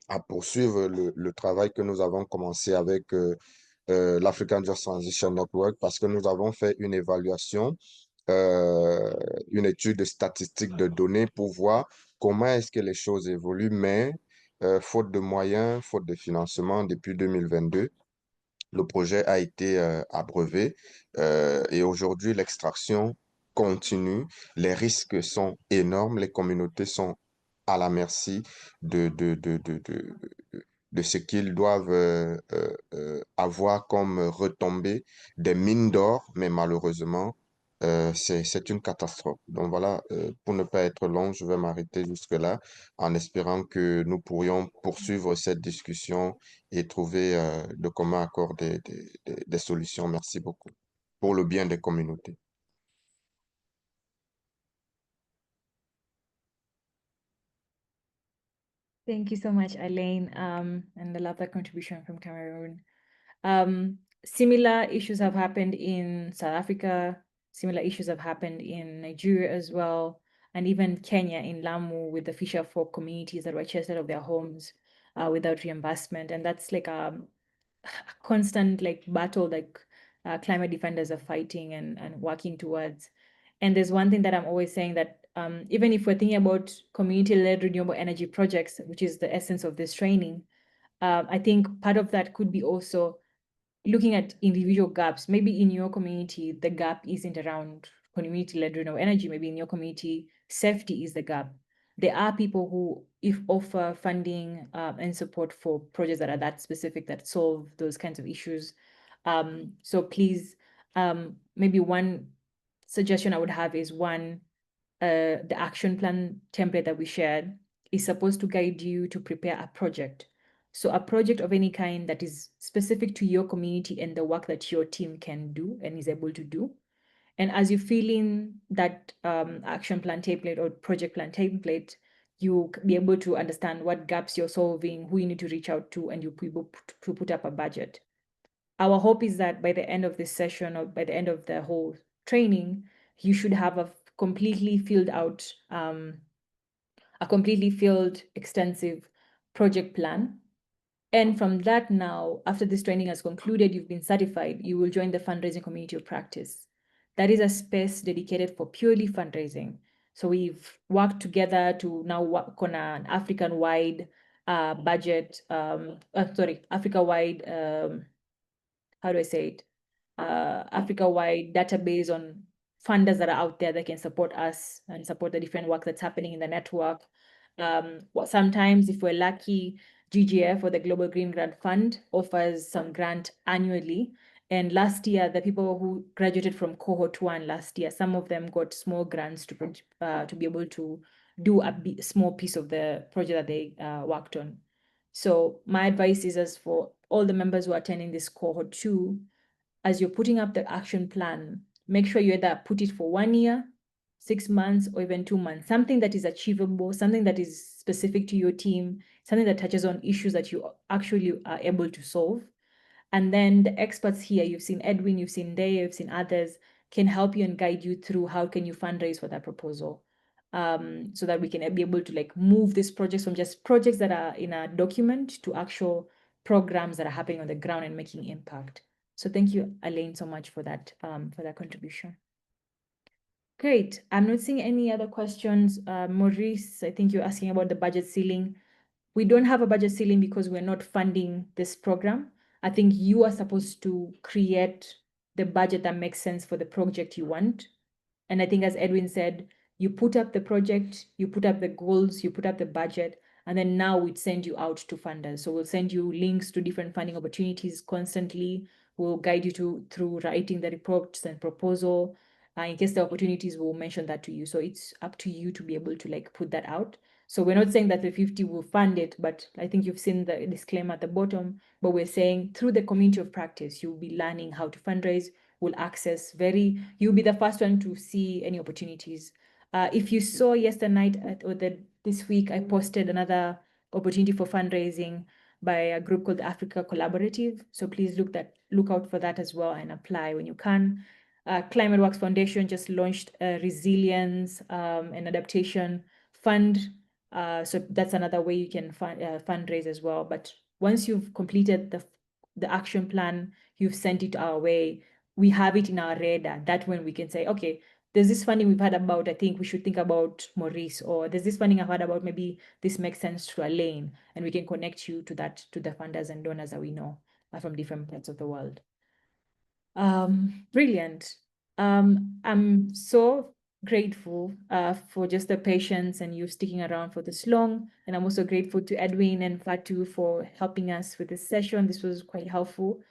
à poursuivre le travail que nous avons commencé avec l'African Just Transition Network parce que nous avons fait une évaluation, une étude statistique de données pour voir comment est-ce que les choses évoluent, mais faute de moyens, faute de financement depuis 2022, le projet a été abreuvé et aujourd'hui, l'extraction continue. Les risques sont énormes. Les communautés sont à la merci de ce qu'ils doivent avoir comme retombée des mines d'or, mais malheureusement, c'est une catastrophe. Donc voilà, pour ne pas être long, je vais m'arrêter jusque-là en espérant que nous pourrions poursuivre cette discussion et trouver de commun accord des solutions. Merci beaucoup pour le bien des communautés. Thank you so much, Elaine, and I love that contribution from Cameroon. Similar issues have happened in South Africa. Similar issues have happened in Nigeria as well, and even Kenya in Lamu with the fisher folk communities that were chased out of their homes without reimbursement. And that's like a constant like battle like climate defenders are fighting and working towards. And there's one thing that I'm always saying that even if we're thinking about community-led renewable energy projects, which is the essence of this training, I think part of that could be also looking at individual gaps. Maybe in your community, the gap isn't around community-led renewable energy. Maybe in your community, safety is the gap. There are people who offer funding and support for projects that are that specific, that solve those kinds of issues. So please, maybe one suggestion I would have is the action plan template that we shared is supposed to guide you to prepare a project. So a project of any kind that is specific to your community and the work that your team can do and is able to do. And as you fill in that action plan template or project plan template, you be able to understand what gaps you're solving, who you need to reach out to, and you be able to put up a budget. Our hope is that by the end of this session or by the end of the whole training, you should have a completely filled out, extensive project plan. And from that now, after this training has concluded, you've been certified, you will join the fundraising community of practice. That is a space dedicated for purely fundraising. So we've worked together to now work on an African-wide budget, Africa-wide, how do I say it? Africa-wide database on funders that are out there that can support us and support the different work that's happening in the network. Sometimes, if we're lucky, GGF or the Global Green Grant Fund offers some grant annually. And last year, the people who graduated from cohort 1 last year, some of them got small grants to be able to do a small piece of the project that they worked on. So my advice is, as for all the members who are attending this cohort 2, as you're putting up the action plan, make sure you either put it for 1 year, 6 months, or even 2 months, something that is achievable, something that is specific to your team, something that touches on issues that you actually are able to solve. And then the experts here, you've seen Edwin, you've seen Dave, you've seen others, can help you and guide you through how can you fundraise for that proposal. So that we can be able to like move these projects from just projects that are in a document to actual programs that are happening on the ground and making impact. So thank you, Elaine, so much for that contribution. Great. I'm not seeing any other questions. Maurice, I think you're asking about the budget ceiling. We don't have a budget ceiling because we're not funding this program. I think you are supposed to create the budget that makes sense for the project you want. And I think, as Edwin said, you put up the project, you put up the goals, you put up the budget, and then now we'd send you out to funders. So we'll send you links to different funding opportunities constantly. We'll guide you through writing the reports and proposal. In case the opportunities, we'll mention that to you. So it's up to you to be able to like put that out. So we're not saying that the 50 will fund it, but I think you've seen the disclaimer at the bottom, but we're saying through the community of practice, you'll be learning how to fundraise, will access you'll be the first one to see any opportunities. If you saw yesterday night this week, I posted another opportunity for fundraising by a group called the Africa Collaborative. So please look out for that as well and apply when you can. Climate Works Foundation just launched a resilience and adaptation fund. So that's another way you can fundraise as well. But once you've completed the action plan, you've sent it our way, we have it in our radar. That when we can say, okay, there's this funding we've heard about, I think we should think about Maurice, or there's this funding I've heard about, maybe this makes sense to Elaine, and we can connect you to the funders and donors that we know from different parts of the world. Brilliant. I'm so grateful for just the patience and you sticking around for this long. And I'm also grateful to Edwin and Fatu for helping us with this session. This was quite helpful.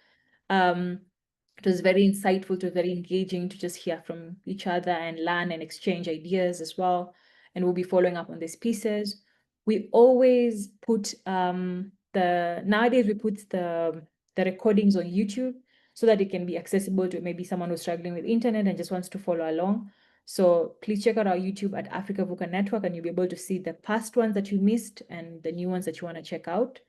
It was very insightful, it was very engaging to just hear from each other and learn and exchange ideas as well. And we'll be following up on these pieces. We always put nowadays we put the recordings on YouTube so that it can be accessible to maybe someone who's struggling with internet and just wants to follow along. So please check out our YouTube at Africa VUCA Network, and you'll be able to see the past ones that you missed and the new ones that you want to check out.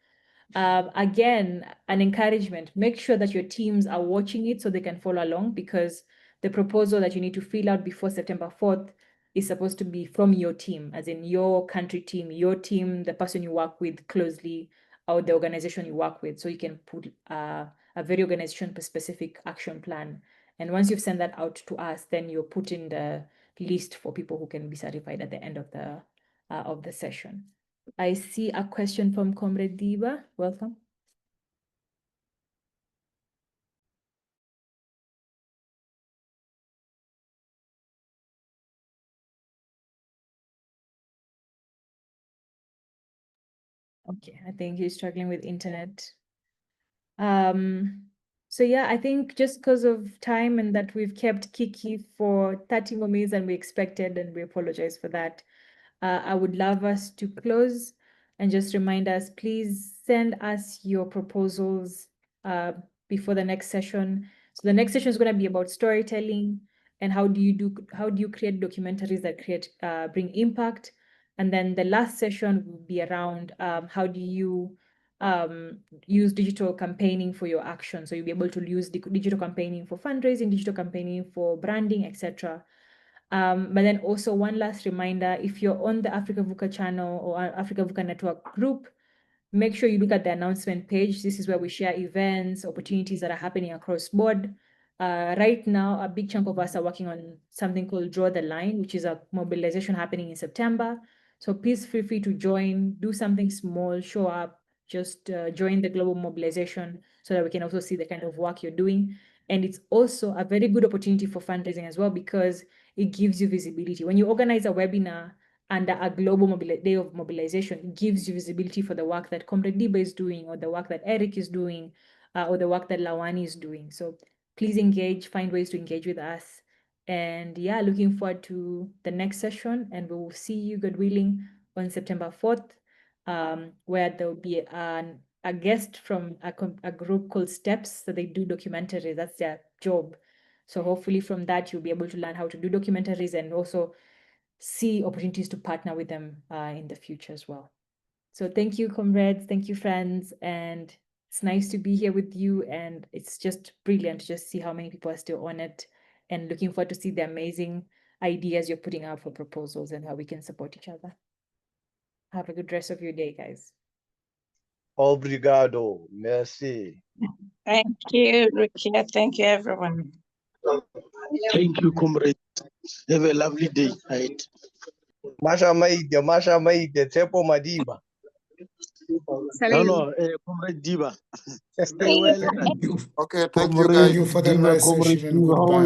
Again, an encouragement, make sure that your teams are watching it so they can follow along, because the proposal that you need to fill out before September 4th is supposed to be from your team, as in your country team, the person you work with closely, or the organization you work with. So you can put a very organization-specific action plan. And once you've sent that out to us, then you're put in the list for people who can be certified at the end of the session. I see a question from Comrade Diva. Welcome. Okay, I think he's struggling with internet. So yeah, I think just because of time and that we've kept Kiki for 30 more minutes than we expected, and we apologize for that. I would love us to close and just remind us, please send us your proposals before the next session. So the next session is going to be about storytelling. and how do you create documentaries that bring impact. And then the last session will be around how do you use digital campaigning for your action. So you'll be able to use digital campaigning for fundraising, digital campaigning for branding, etc. But then also one last reminder, if you're on the Africa VUCA channel or Africa VUCA network group, make sure you look at the announcement page. This is where we share events, opportunities that are happening across board. Right now, a big chunk of us are working on something called Draw the Line, which is a mobilization happening in September. So please feel free to join, do something small, show up, just join the global mobilization so that we can also see the kind of work you're doing. And it's also a very good opportunity for fundraising as well, because it gives you visibility. When you organize a webinar under a global day of mobilization, it gives you visibility for the work that Comrade Diba is doing, or the work that Eric is doing, or the work that Lawani is doing. So please engage, find ways to engage with us. And yeah, looking forward to the next session, and we will see you, God willing, on September 4th, where there will be a guest from a group called Steps. So they do documentaries, that's their job. So hopefully from that, you'll be able to learn how to do documentaries and also see opportunities to partner with them in the future as well. So thank you, comrades. Thank you, friends. And it's nice to be here with you. And it's just brilliant to just see how many people are still on it, and looking forward to see the amazing ideas you're putting out for proposals and how we can support each other. Have a good rest of your day, guys. Obrigado. Merci. Thank you, Rukia. Thank you, everyone. Thank you, comrade. Have a lovely day. Right. Masha Maide, Tepo Madiba. No, comrade Diba. Stay well. Okay, thank you guys. Thank you for the nice session and goodbye.